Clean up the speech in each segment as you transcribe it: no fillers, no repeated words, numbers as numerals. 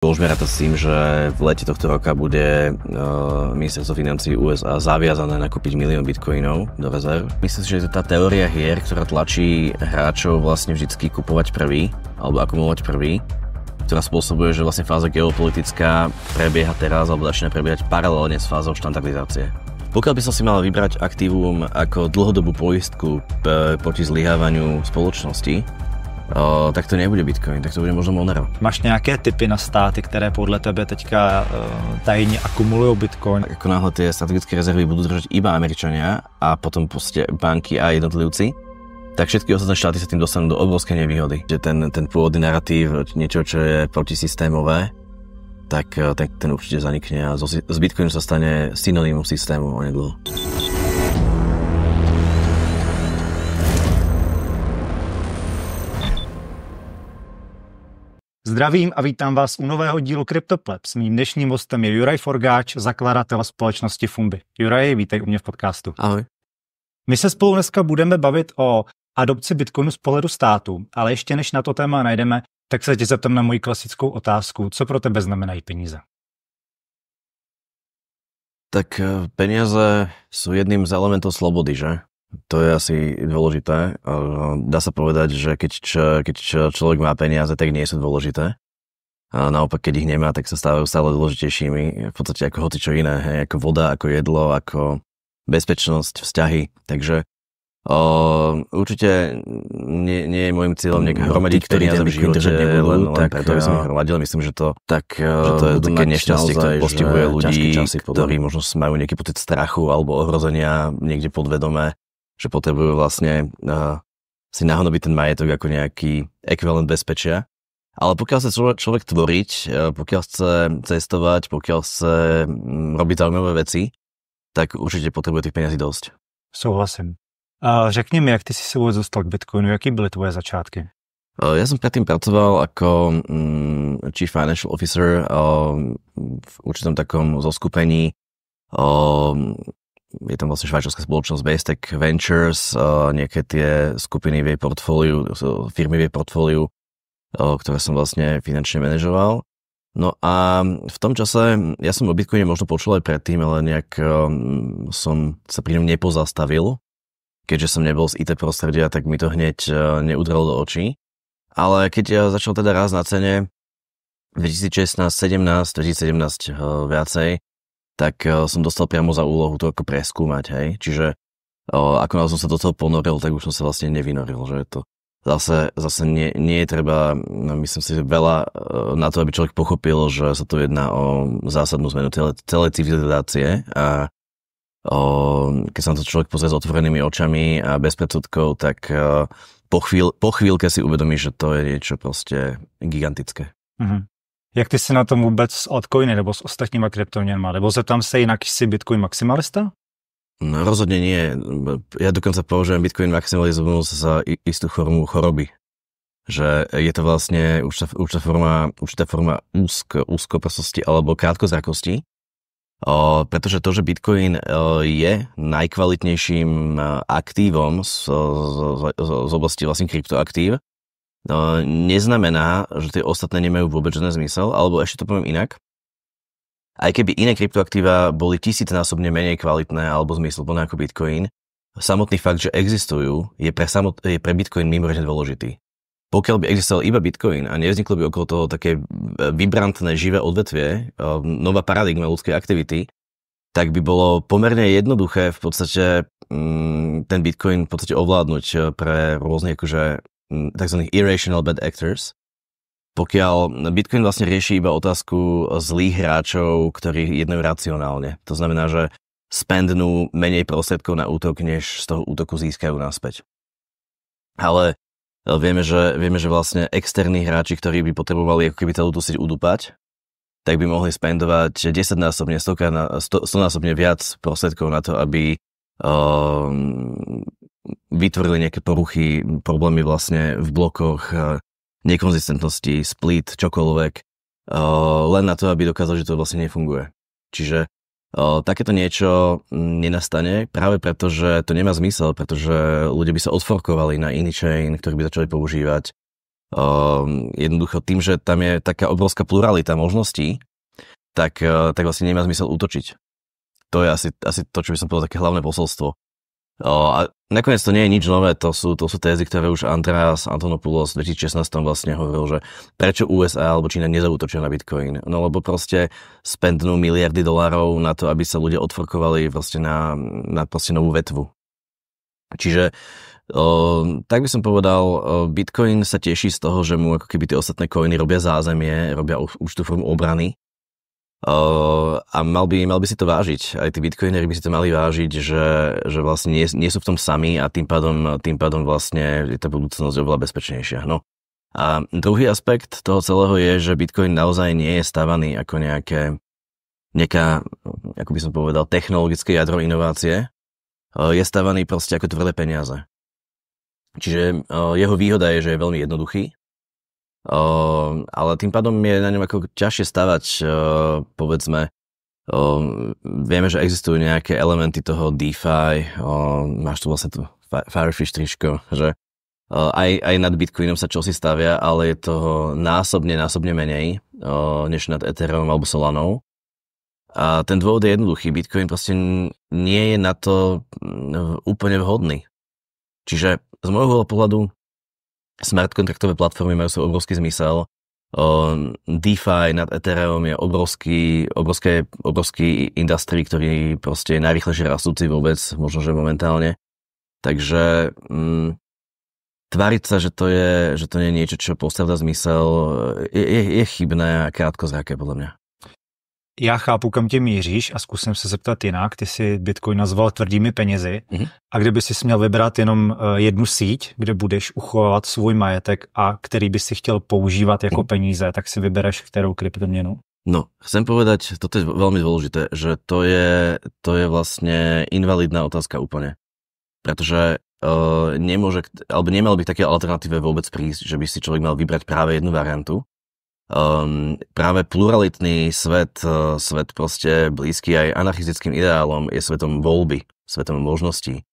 Môžeme rátať s tým, že v lete tohto roka bude ministerstvo financií USA zaviazané nakúpiť 1 000 000 bitcoinov do rezerv. Myslím si, že je to tá teória hier, ktorá tlačí hráčov vlastne vždycky kupovať prvý, alebo akumulovať prvý, ktorá spôsobuje, že vlastne fáza geopolitická prebieha teraz, alebo začína prebiehať paralelne s fázou štandardizácie. Pokiaľ by som si mal vybrať aktívum ako dlhodobú poistku proti zlyhávaniu spoločnosti, tak to nebude Bitcoin, tak to bude možno Monero. Máš nějaké tipy na státy, které podle tebe teďka tajně akumulují Bitcoin? Ako náhle tie strategické rezervy budú držať iba Američania a potom proste banky a jednotlivci, tak všetky ostatné štáty sa tým dostanú do obrovskej nevýhody. Že ten pôvodný narratív, niečo, čo je protisystémové, tak ten určite zanikne a z Bitcoinu sa stane synonymum systému onedlho. Zdravím a vítám vás u nového dílu CryptoPlebs. Mým dnešním hostem je Juraj Forgáč, zakladatel společnosti Fumbi. Juraj, vítej u mě v podcastu. Ahoj. My se spolu dneska budeme bavit o adopci Bitcoinu z pohledu státu, ale ještě než na to téma najdeme, tak se tě zeptám na moji klasickou otázku. Co pro tebe znamenají peníze? Tak peniaze sú jedným z elementov slobody, že? To je asi dôležité. Dá sa povedať, že keď človek má peniaze, tak nie sú dôležité. A naopak, keď ich nemá, tak sa stávajú stále dôležitejšími. V podstate ako hocičo iné, hej? Ako voda, ako jedlo, ako bezpečnosť, vzťahy. Takže určite nie je môjim cieľom hromadiť peniaze v živote, len preto by som ich hromadil. Myslím, že to je také nešťastie, ktoré postihuje ľudí, ktorí možno majú nejaký pocit strachu alebo ohrozenia niekde podvedome, že potrebujú vlastne si nahonobiť ten majetok ako nejaký ekvivalent bezpečia. Ale pokiaľ chce človek tvoriť, pokiaľ chce cestovať, pokiaľ chce robiť zaujímavé veci, tak určite potrebuje tých peniazí dosť. Souhlasím. Řekni mi, jak ty si se vůbec dostal k Bitcoinu, jaký byly tvoje začátky? Ja som predtým pracoval ako Chief Financial Officer v určitom takom zoskupení. Je tam vlastne švajčiarska spoločnosť Bastec Ventures, nejaké tie skupiny v jej portfóliu, firmy v jej portfóliu, ktoré som vlastne finančne manažoval. No a v tom čase, ja som o Bitcoine možno počul aj predtým, ale nejak som sa pri ňom nepozastavil. Keďže som nebol z IT prostredia, tak mi to hneď neudralo do očí. Ale keď ja začal teda raz na cene 2016, 2017 viacej, tak som dostal priamo za úlohu to ako preskúmať, hej. Čiže ako náhle som sa do toho ponoril, tak už som sa vlastne nevynoril, že je to zase nie je treba, myslím si, veľa na to, aby človek pochopil, že sa to jedná o zásadnú zmenu celej civilizácie a keď sa na to človek pozrie s otvorenými očami a bez predsudkov, tak po chvíľke si uvedomí, že to je niečo proste gigantické. Mhm. Jak ty jsi na tom vůbec s altcoiny nebo s ostatníma kryptoměnama? Nebo zeptám se jinak, jsi Bitcoin maximalista? No, rozhodne nie. Ja dokonca považujem Bitcoin maximalizmus za istú formu choroby. Že je to vlastne určitá forma úzkoprsosti alebo krátkozrakosti. Pretože to, že Bitcoin je najkvalitnejším aktívom z oblasti vlastne kryptoaktív, neznamená, že tie ostatné nemajú vôbec žiadny zmysel, alebo ešte to poviem inak. Aj keby iné kryptoaktíva boli 1000-násobne menej kvalitné alebo zmysluplné ako Bitcoin, samotný fakt, že existujú, je pre Bitcoin mimoriadne dôležitý. Pokiaľ by existoval iba Bitcoin a nevzniklo by okolo toho také vibrantné, živé odvetvie, nová paradigma ľudskej aktivity, tak by bolo pomerne jednoduché v podstate ten Bitcoin v podstate ovládnuť pre rôznych akože tzv. Irrational bad actors. Pokiaľ Bitcoin vlastne rieši iba otázku zlých hráčov, ktorí jednajú racionálne. To znamená, že spendnú menej prostriedkov na útok, než z toho útoku získajú naspäť. Ale vieme, že vlastne externí hráči, ktorí by potrebovali ako keby celú tú sieť udupať, tak by mohli spendovať 10-násobne, 100-násobne viac prostriedkov na to, aby vytvorili nejaké poruchy, problémy vlastne v blokoch, nekonzistentnosti, split, čokoľvek, len na to, aby dokázali, že to vlastne nefunguje. Čiže takéto niečo nenastane práve preto, že to nemá zmysel, pretože ľudia by sa odforkovali na iný chain, ktorý by začali používať. Jednoducho tým, že tam je taká obrovská pluralita možností, tak vlastne nemá zmysel útočiť. To je asi to, čo by som povedal, také hlavné posolstvo. A nakoniec to nie je nič nové, to sú tézy, ktoré už Andreas Antonopoulos v 2016 vlastne hovoril, že prečo USA alebo Čína nezaútočia na Bitcoin. No lebo proste spendnú miliardy dolárov na to, aby sa ľudia odforkovali proste na proste novú vetvu. Čiže tak by som povedal, Bitcoin sa teší z toho, že mu ako keby tie ostatné coiny robia zázemie, robia určitú formu obrany. A mal by si to vážiť. Aj tí bitcoineri by si to mali vážiť, že vlastne nie sú v tom sami a tým pádom vlastne je tá budúcnosť oveľa bezpečnejšia. No. A druhý aspekt toho celého je, že Bitcoin naozaj nie je stavaný ako nejaká, ako by som povedal, technologické jadro inovácie. Je stavaný proste ako tvrdé peniaze. Čiže jeho výhoda je, že je veľmi jednoduchý. Ale tým pádom je na ňom ako ťažšie stavať, povedzme, vieme, že existujú nejaké elementy toho DeFi, máš tu vlastne tu Firefish tričko, že aj nad Bitcoinom sa čosi stavia, ale je toho násobne menej, než nad Ethereum alebo Solanou. A ten dôvod je jednoduchý, Bitcoin proste nie je na to úplne vhodný. Čiže z môjho pohľadu smart kontraktové platformy majú svoj obrovský zmysel. DeFi nad Ethereum je obrovský industry, ktorý proste je najrýchlejšie rastúci vôbec, možno že momentálne. Takže tváriť sa, že to nie je niečo, čo postavdá zmysel, je chybné a krátkozraké podľa mňa. Já chápu, kam tě míříš a zkusím se zeptat jinak. Ty si Bitcoin nazval tvrdými penězi a kdyby si měl vybrat jenom jednu síť, kde budeš uchovávat svůj majetek a který by si chtěl používat jako peníze, tak si vybereš kterou kryptoměnu? No, chcem povedať, toto je veľmi dôležité, že to je vlastne invalidná otázka úplne. Pretože nemal by také alternatíve vôbec prísť, že by si človek mal vybrať práve jednu variantu. Práve pluralitný svet proste blízky aj anarchistickým ideálom je svetom voľby, svetom možností,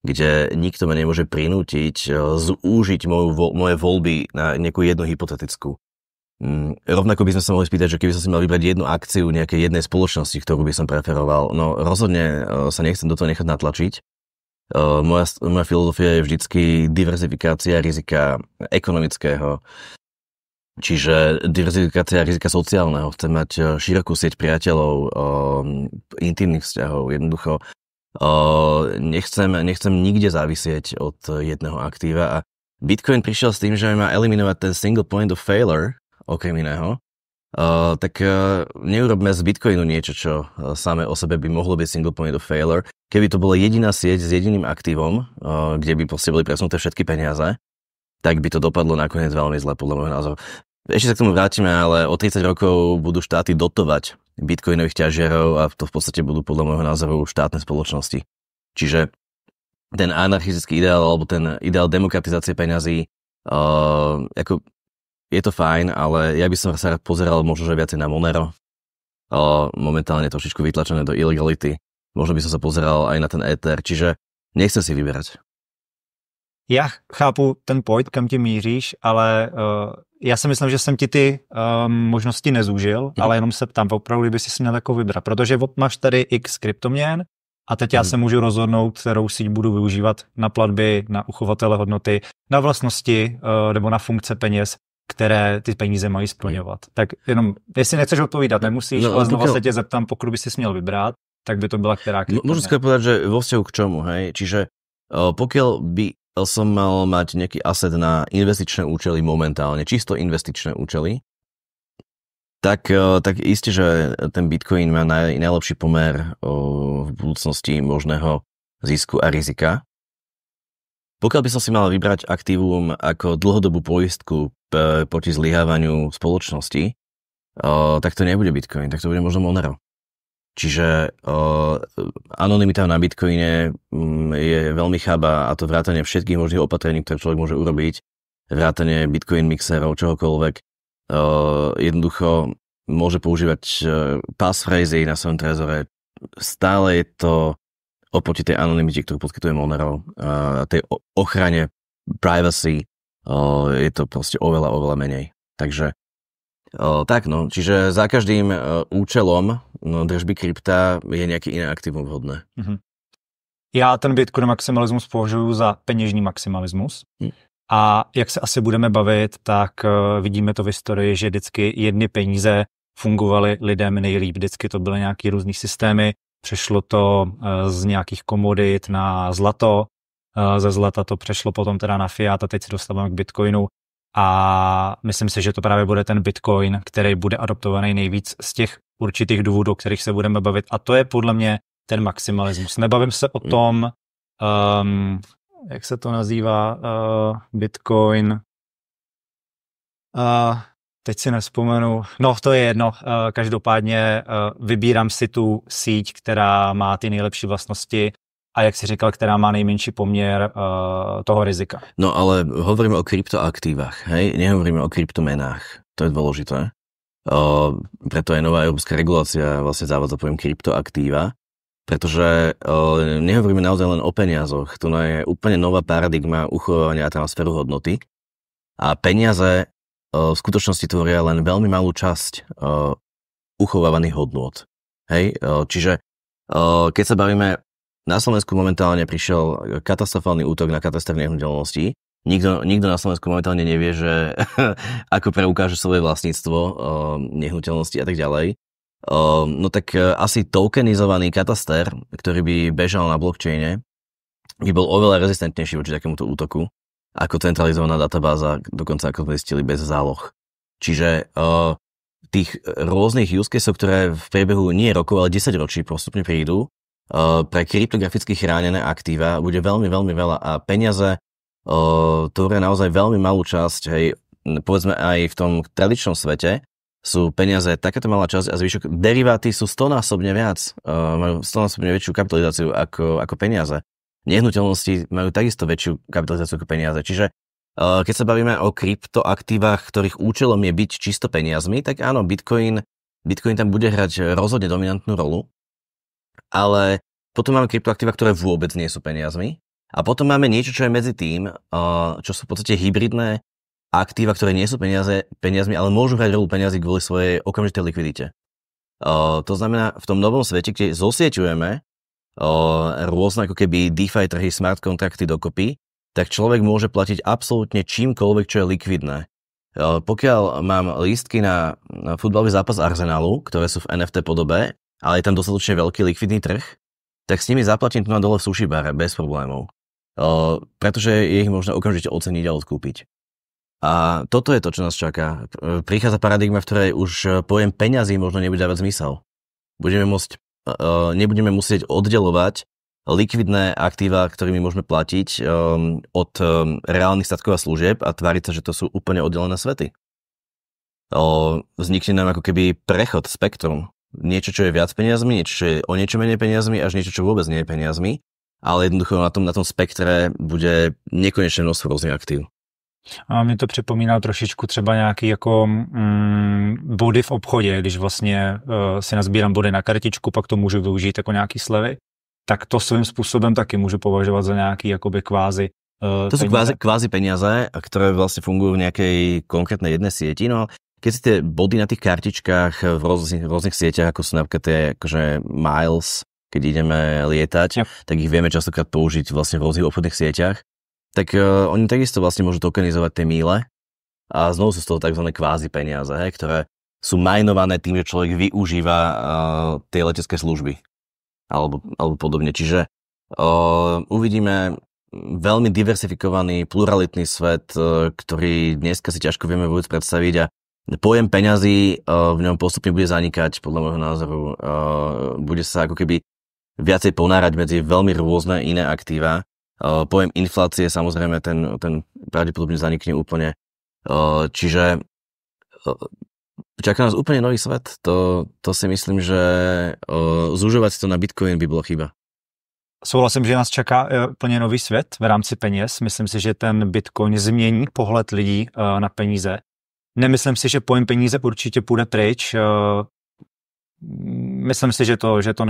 kde nikto ma nemôže prinútiť zúžiť moje voľby na nejakú jednu hypotetickú. Rovnako by sme sa mohli spýtať, že keby som si mal vybrať jednu akciu nejakej jednej spoločnosti, ktorú by som preferoval, no rozhodne sa nechcem do toho nechať natlačiť. Moja filozofia je vždycky diverzifikácia rizika ekonomického, čiže diverzifikácia rizika sociálneho. Chcem mať širokú sieť priateľov, intimných vzťahov. Jednoducho nechcem nikde závisieť od jedného aktíva a Bitcoin prišiel s tým, že má eliminovať ten single point of failure, okrem iného. Tak neurobme z Bitcoinu niečo, čo samé o sebe by mohlo byť single point of failure. Keby to bola jediná sieť s jediným aktívom, kde by proste boli presunuté všetky peniaze, tak by to dopadlo nakoniec veľmi zle, podľa môjho názoru. Ešte sa k tomu vrátime, ale o 30 rokov budú štáty dotovať bitcoinových ťažiarov a to v podstate budú podľa môjho názoru štátne spoločnosti. Čiže ten anarchistický ideál alebo ten ideál demokratizácie peňazí, ako je to fajn, ale ja by som sa pozeral možno, že viacej na Monero. Momentálne trošičku vytlačené do illegality. Možno by som sa pozeral aj na ten Ether, čiže nechcem si vyberať. Já chápu ten point, kam ti míříš, ale já si myslím, že jsem ti ty možnosti nezúžil, ale jenom se ptám, opravdu by si měl jako vybrat, protože máš tady x kryptoměn a teď já se můžu rozhodnout, kterou síť budu využívat na platby, na uchovatele hodnoty, na vlastnosti nebo na funkce peněz, které ty peníze mají splňovat. Tak jenom, jestli nechceš odpovídat, nemusíš, ale znova se tě zeptám, pokud by si měl vybrat, tak by to byla která kryptoměna. Môžem skôr povedať, že vo vzťahu k čomu, hej? Čiže pokiaľ by som mal mať nejaký asset na investičné účely momentálne, čisto investičné účely, tak isté, že ten Bitcoin má najlepší pomer v budúcnosti možného zisku a rizika. Pokiaľ by som si mal vybrať aktívum ako dlhodobú poistku proti zlyhávaniu spoločnosti, tak to nebude Bitcoin, tak to bude možno Monero. Čiže anonymita na Bitcoine je veľmi chabá a to vrátanie všetkých možných opatrení, ktoré človek môže urobiť, vrátanie Bitcoin mixerov, čohokoľvek, jednoducho môže používať passphrasy na svojom trezore. Stále je to oproti tej anonymite, ktorú poskytuje Monero, tej ochrane privacy je to proste oveľa menej. Takže čiže za každým účelom držby krypta je nejaký iné aktívum vhodné. Já ten Bitcoin maximalismus považuji za peněžní maximalismus. A jak se asi budeme bavit, tak vidíme to v historii, že vždycky jedny peníze fungovaly lidem nejlíp. Vždycky to byly nějaké různý systémy, přešlo to z nějakých komodit na zlato, ze zlata to přešlo potom teda na fiat a teď se dostáváme k Bitcoinu. A myslím si, že to právě bude ten Bitcoin, který bude adoptovaný nejvíc z těch určitých důvodů, o kterých se budeme bavit. A to je podle mě ten maximalismus. Nebavím se o tom, jak se to nazývá, Bitcoin. Teď si nespomenu. No, to je jedno. Každopádně vybírám si tu síť, která má ty nejlepší vlastnosti a jak si říkal, která má nejmenší poměr toho rizika. No ale hovoríme o kryptoaktívach, hej? Nehovoríme o kryptomenách. To je dôležité. Preto aj nová európska regulácia vlastne zavádza pojem kryptoaktíva, pretože nehovoríme naozaj len o peniazoch. Tu je úplne nová paradigma uchovávania a transferu hodnoty a peniaze v skutočnosti tvoria len veľmi malú časť uchovávaných hodnôt. Hej? Čiže keď sa bavíme, na Slovensku momentálne prišiel katastrofálny útok na katastr nehnuteľností. Nikto na Slovensku momentálne nevie, že ako preukáže svoje vlastníctvo nehnuteľnosti a tak ďalej. No tak asi tokenizovaný kataster, ktorý by bežal na blockchaine, by bol oveľa rezistentnejší voči takémuto útoku ako centralizovaná databáza, dokonca ako sme zistili bez záloh. Čiže tých rôznych use caseov, ktoré v priebehu nie rokov, ale 10 ročí postupne prídu, pre kryptograficky chránené aktíva bude veľmi veľa a peniaze tvoria naozaj veľmi malú časť, hej, povedzme aj v tom tradičnom svete sú peniaze takáto malá časť a zvyšok deriváty sú 100-násobne viac, majú 100-násobne väčšiu kapitalizáciu ako peniaze. Nehnuteľnosti majú takisto väčšiu kapitalizáciu ako peniaze. Čiže keď sa bavíme o kryptoaktívach, ktorých účelom je byť čisto peniazmi, tak áno, Bitcoin tam bude hrať rozhodne dominantnú rolu, ale potom máme kryptoaktíva, ktoré vôbec nie sú peniazmi a potom máme niečo, čo je medzi tým, čo sú v podstate hybridné aktíva, ktoré nie sú peniazmi, ale môžu hrať rolu peniazy kvôli svojej okamžitej likvidite. To znamená, v tom novom svete, kde zosieťujeme rôzne ako keby DeFi trhy, smart kontrakty dokopy, tak človek môže platiť absolútne čímkoľvek, čo je likvidné. Pokiaľ mám lístky na futbalový zápas Arsenalu, ktoré sú v NFT podobe, ale je tam dostatočne veľký likvidný trh, tak s nimi zaplatím tu na dole v sushi bare bez problémov. Pretože je ich možno okamžite oceniť a odkúpiť. A toto je to, čo nás čaká. Prichádza paradigma, v ktorej už pojem peňazí možno nebude dávať zmysel. Nebudeme musieť oddelovať likvidné aktíva, ktorými môžeme platiť od reálnych statkov a služieb a tváriť sa, že to sú úplne oddelené svety. Vznikne nám ako keby prechod, spektrum. Niečo, čo je viac peniazmi, niečo, čo je o niečo menej peniazmi, až niečo, čo vôbec nie je peniazmi, ale jednoducho na tom spektre bude nekonečné množstvo rôznych aktív. A mě to připomíná trošičku třeba nějaký jako body v obchodě, když vlastně si nazbírám body na kartičku, pak to můžu využít jako nějaký slevy, tak to svým způsobem taky můžu považovat za nějaký jakoby kvázi to sú kvázi peniaze, ktoré vlastne fungujú v nejakej konkrétnej jednej sieti, no keď si tie body na tých kartičkách v rôznych sieťach, ako sú napríklad tie akože miles, keď ideme lietať, tak ich vieme častokrát použiť vlastne v rôznych obchodných sieťach, tak oni takisto vlastne môžu tokenizovať tie míle a znovu sú z toho tzv. Kvázi peniaze, ktoré sú majnované tým, že človek využíva tie letecké služby alebo podobne. Čiže uvidíme veľmi diversifikovaný, pluralitný svet, ktorý dneska si ťažko vieme vôbec predstaviť a pojem peňazí v ňom postupne bude zanikať, podľa môjho názoru. Bude sa ako keby viacej ponárať medzi veľmi rôzne iné aktíva. Pojem inflácie, samozrejme, ten pravdepodobne zanikne úplne. Čiže čaká nás úplne nový svet. To si myslím, že zužovať si to na Bitcoin by bolo chyba. Souhlasím, že nás čeká úplně nový svět v rámci peněz. Myslím si, že ten Bitcoin změní pohled lidí na peníze. Nemyslím si, že pojem peníze určitě půjde pryč. Myslím si, že to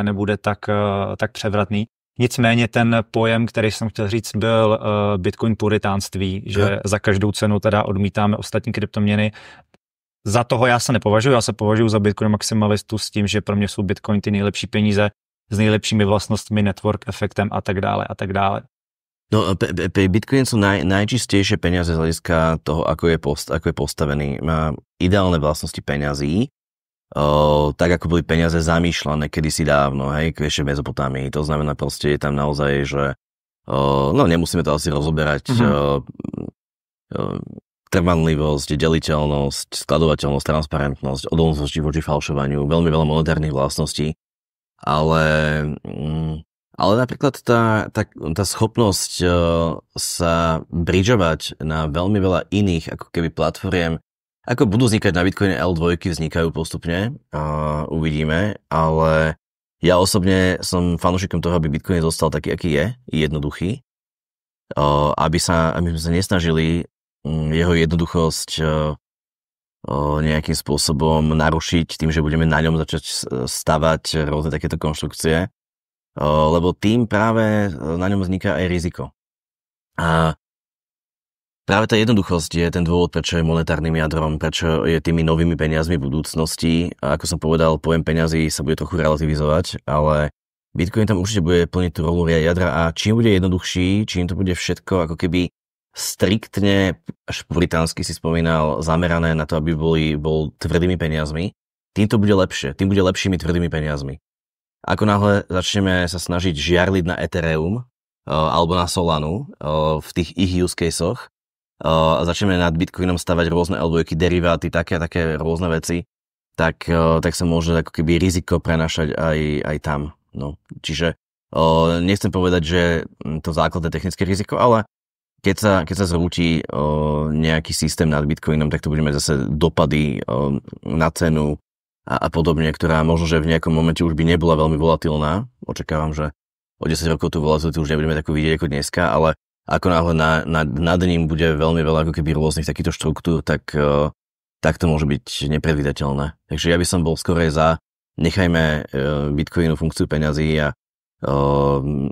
nebude tak převratný. Nicméně ten pojem, který jsem chtěl říct, byl Bitcoin puritánství, že za každou cenu teda odmítáme ostatní kryptoměny. Za toho já se nepovažuji, já se považuji za Bitcoin maximalistu s tím, že pro mě jsou Bitcoin ty nejlepší peníze s nejlepšími vlastnostmi, network efektem a tak dále a tak dále. No, Bitcoin sú najčistejšie peniaze z hľadiska toho, ako je postavený. Má ideálne vlastnosti peňazí, tak ako boli peniaze zamýšľané kedysi dávno, hej, ešte v Mezopotámii. To znamená proste je tam naozaj, že no nemusíme to asi rozoberať, trvanlivosť, deliteľnosť, skladovateľnosť, transparentnosť, odolnosť voči falšovaniu, veľmi veľa monetárnych vlastností, ale napríklad tá schopnosť sa bridžovať na veľmi veľa iných ako keby platform, ako budú vznikať na Bitcoine L2, vznikajú postupne, uvidíme, ale ja osobne som fanúšikom toho, aby Bitcoin zostal taký, aký je, jednoduchý, aby sme sa nesnažili jeho jednoduchosť nejakým spôsobom narušiť tým, že budeme na ňom začať stavať rôzne takéto konštrukcie, lebo tým práve na ňom vzniká aj riziko. A práve tá jednoduchosť je ten dôvod, prečo je monetárnym jadrom, prečo je tými novými peniazmi v budúcnosti. A ako som povedal, pojem peňazí sa bude trochu relativizovať, ale Bitcoin tam určite bude plniť tú rolu jadra a čím bude jednoduchší, čím to bude všetko ako keby striktne, až puritánsky si spomínal, zamerané na to, aby bol tvrdými peniazmi, tým to bude lepšie, tým bude lepšími tvrdými peniazmi. Ako náhle začneme sa snažiť žiarliť na Ethereum alebo na Solanu v tých ich use caseoch a začneme nad Bitcoinom stavať rôzne L2, deriváty, také rôzne veci, tak sa môže ako keby riziko prenášať aj tam. No. Čiže nechcem povedať, že to základné technické riziko, ale keď sa zrúti nejaký systém nad Bitcoinom, tak to budeme zase dopady na cenu a podobne, ktorá možno, že v nejakom momente už by nebola veľmi volatilná. Očakávam, že o 10 rokov tú volatilitu už nebudeme takú vidieť ako dneska, ale ako náhle nad ním bude veľmi veľa ako keby rôznych takýchto štruktúr, tak to môže byť nepredvídateľné. Takže ja by som bol skorej za nechajme Bitcoinu funkciu peňazí a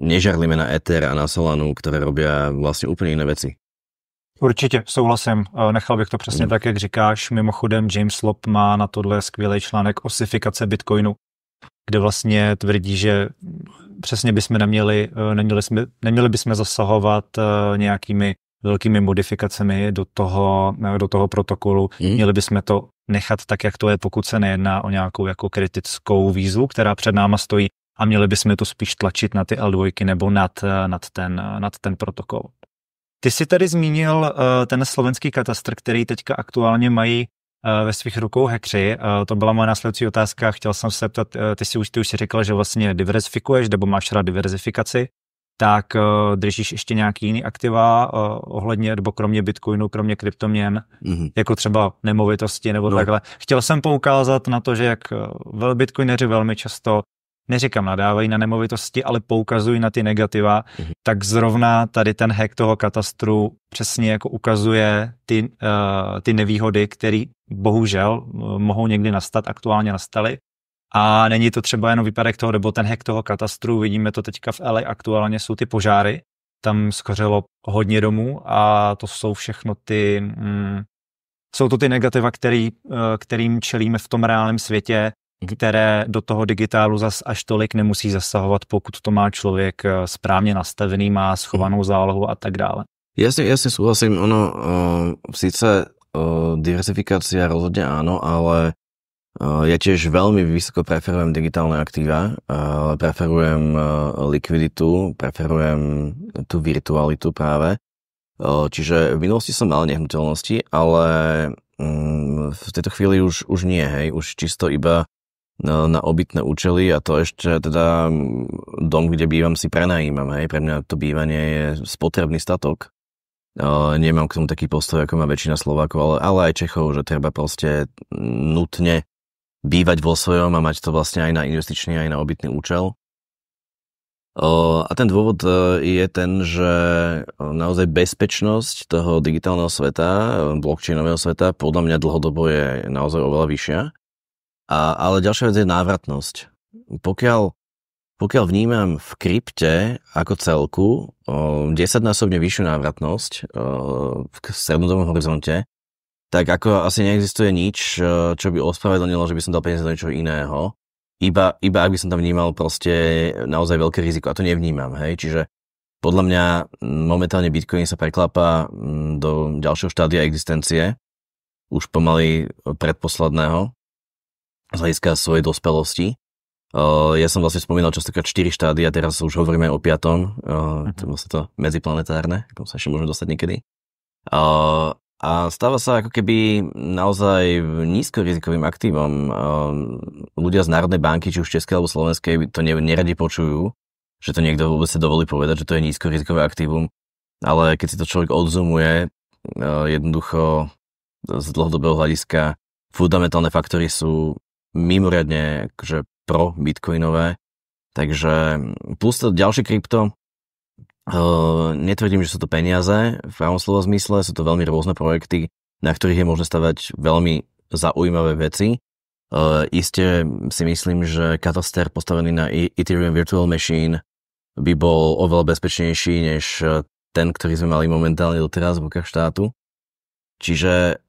nežarlíme na Ether a na Solanu, ktoré robia vlastne úplne iné veci. Určitě, souhlasím. Nechal bych to přesně tak, jak říkáš. Mimochodem James Lopp má na tohle skvělý článek Osifikace Bitcoinu, kde vlastně tvrdí, že přesně bychom neměli bychom zasahovat nějakými velkými modifikacemi do toho protokolu. Měli bychom to nechat tak, jak to je, pokud se nejedná o nějakou jako kritickou výzvu, která před náma stojí, a měli bychom to spíš tlačit na ty L2 nebo nad ten protokol. Ty jsi tady zmínil ten slovenský katastr, který teďka aktuálně mají ve svých rukou hackři. To byla moje následující otázka. Chtěl jsem se zeptat, ty už si říkal, že vlastně diverzifikuješ, nebo máš rád diverzifikaci, tak držíš ještě nějaký jiný aktiva ohledně, nebo kromě Bitcoinu, kromě kryptoměn, jako třeba nemovitosti nebo takhle. Chtěl jsem poukázat na to, že jak bitcoineři velmi často, neříkám nadávají na nemovitosti, ale poukazují na ty negativa, tak zrovna tady ten hack toho katastru přesně jako ukazuje ty nevýhody, které bohužel mohou někdy nastat, aktuálně nastaly. A není to třeba jenom výpadek toho, nebo ten hack toho katastru, vidíme to teďka v LA, aktuálně jsou ty požáry, tam schořelo hodně domů a to jsou všechno jsou to ty negativa, kterým čelíme v tom reálném světě, které do toho digitálu zas až tolik nemusí zasahovat, pokud to má člověk správně nastavený, má schovanou zálohu a tak dále. Jasne súhlasím, síce diversifikácia rozhodne áno, ale ja tiež veľmi vysoko preferujem digitálne aktíva, preferujem likviditu, preferujem tú virtualitu práve. Čiže v minulosti som mal nehnuteľnosti, ale v tejto chvíli už nie, hej, už čisto iba na obytné účely a to ešte teda dom, kde bývam, si prenajímam, hej, pre mňa to bývanie je spotrebný statok. Nemám k tomu taký postoj, ako má väčšina Slovákov, ale aj Čechov, že treba proste nutne bývať vo svojom a mať to vlastne aj na investičný, aj na obytný účel. A ten dôvod je ten, že naozaj bezpečnosť toho digitálneho sveta, blockchainového sveta, podľa mňa dlhodobo je naozaj oveľa vyššia. Ale ďalšia vec je návratnosť. Pokiaľ pokiaľ vnímam v krypte ako celku 10-násobne vyššiu návratnosť v strednodobom horizonte, tak ako asi neexistuje nič, čo by ospravedlnilo, že by som dal peniaze do niečoho iného. Iba ak by som tam vnímal proste naozaj veľké riziko. A to nevnímam, hej. Čiže podľa mňa momentálne Bitcoin sa preklápa do ďalšieho štádia existencie, už pomaly predposledného, z hľadiska svojej dospelosti. Ja som vlastne spomínal častokrát 4 štádia, teraz už hovoríme o 5. To vlastne to medziplanetárne, ako sa ešte môžeme dostať niekedy. A stáva sa ako keby naozaj nízkorizikovým aktívom. Ľudia z Národnej banky, či už Českej alebo Slovenskej, to neradi počujú, že to niekto vôbec sa dovolí povedať, že to je nízkorizikové aktívum. Ale keď si to človek odzumuje, jednoducho z dlhodobého hľadiska fundamentálne faktory sú mimoriadne akože pro bitcoinové. Takže plus to ďalšie krypto, netvrdím, že sú to peniaze v pravom slova zmysle, sú to veľmi rôzne projekty, na ktorých je možné stavať veľmi zaujímavé veci. Isté si myslím, že kataster postavený na Ethereum Virtual Machine by bol oveľa bezpečnejší než ten, ktorý sme mali momentálne doteraz v rukách štátu. Čiže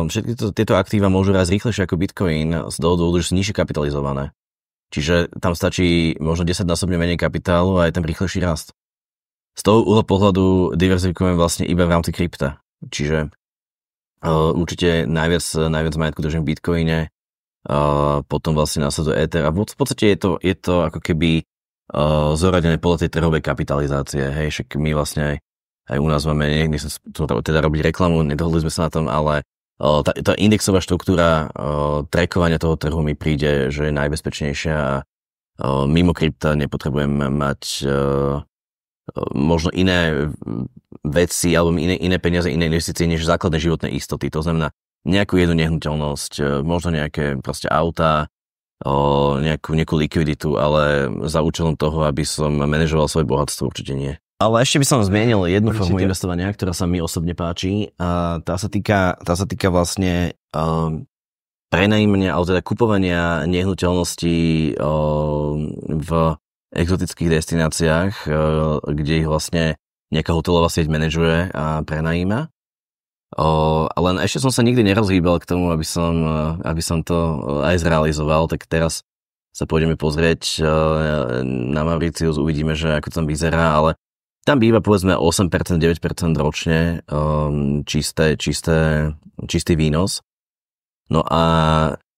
všetky tieto aktíva môžu rásť rýchlejšie ako Bitcoin z dôvodu, že sú nižšie kapitalizované. Čiže tam stačí možno 10-násobne menej kapitálu a je tam rýchlejší rast. Z toho uhla pohľadu diverzifikujem vlastne iba v rámci krypta. Čiže určite najviac majetku držím v Bitcoine, potom vlastne následuje Ether a v podstate je to ako keby zoradené podľa tej trhovej kapitalizácie. Hej, však my vlastne aj u nás máme, nechcem teda robiť reklamu, nedohodli sme sa na tom, ale tá indexová štruktúra trackovania toho trhu mi príde, že je najbezpečnejšia a mimo krypta nepotrebujem mať možno iné veci alebo iné peniaze, iné investície než základné životné istoty. To znamená nejakú jednu nehnuteľnosť, možno nejaké proste auta, nejakú likviditu, ale za účelom toho, aby som manažoval svoje bohatstvo, určite nie. Ale ešte by som zmienil jednu formu investovania, ktorá sa mi osobne páči. A tá sa týka vlastne prenajímania, alebo teda kupovania nehnuteľností v exotických destináciách, kde ich vlastne nejaká hotelová sieť manažuje a prenajíma. Ale ešte som sa nikdy nerozhýbal k tomu, aby som to aj zrealizoval, tak teraz sa pôjdeme pozrieť na Mauritius, uvidíme, že ako tam vyzerá, ale tam býva povedzme 8%, 9% ročne čistý výnos. No a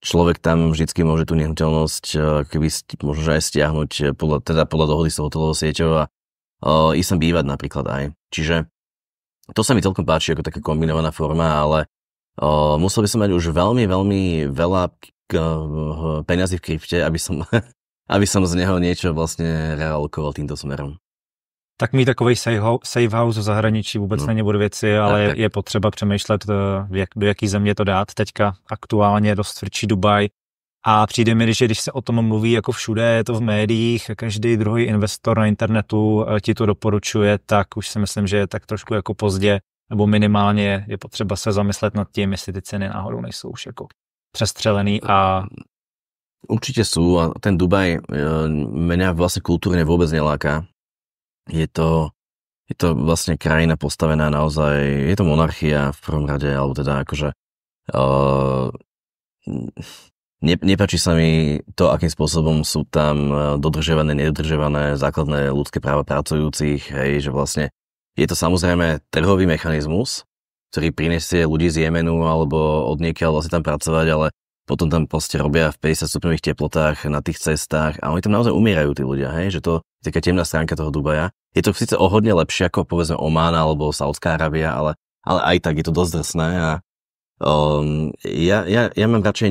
človek tam vždycky môže tú nehnuteľnosť keby možno aj stiahnuť podľa dohody s hotelovou sieťou a ísť tam bývať napríklad aj. Čiže to sa mi celkom páči ako taká kombinovaná forma, ale musel by som mať už veľmi, veľmi veľa peňazí v krypte, aby som z neho niečo vlastne realokoval týmto smerom. Tak mít takovej safe house v zahraničí vůbec není od věci, ale je potřeba přemýšlet, do jaký země to dát. Teďka aktuálně je dost tvrdší Dubaj a přijde mi, že když se o tom mluví jako všude, je to v médiích, každý druhý investor na internetu ti to doporučuje, tak už si myslím, že je tak trošku jako pozdě, nebo minimálně je potřeba se zamyslet nad tím, jestli ty ceny náhodou nejsou už jako přestřelený a... Určite sú a ten Dubaj mňa vlastne kultúrne vôbec neláka. Je to vlastne krajina postavená naozaj, je to monarchia v prvom rade, alebo teda akože nepáči sa mi to, akým spôsobom sú tam dodržiavané, nedodržiavané základné ľudské práva pracujúcich, hej, že vlastne je to samozrejme trhový mechanizmus, ktorý prinesie ľudí z Jemenu alebo od niekiaľ vlastne tam pracovať, ale potom tam proste robia v 50 stupňových teplotách na tých cestách a oni tam naozaj umierajú tí ľudia, hej, že to je taká temná stránka toho Dubaja. Je to síce o hodne lepšie ako povedzme Oman alebo Saudská Arábia, ale aj tak je to dosť drsné a ja mám radšej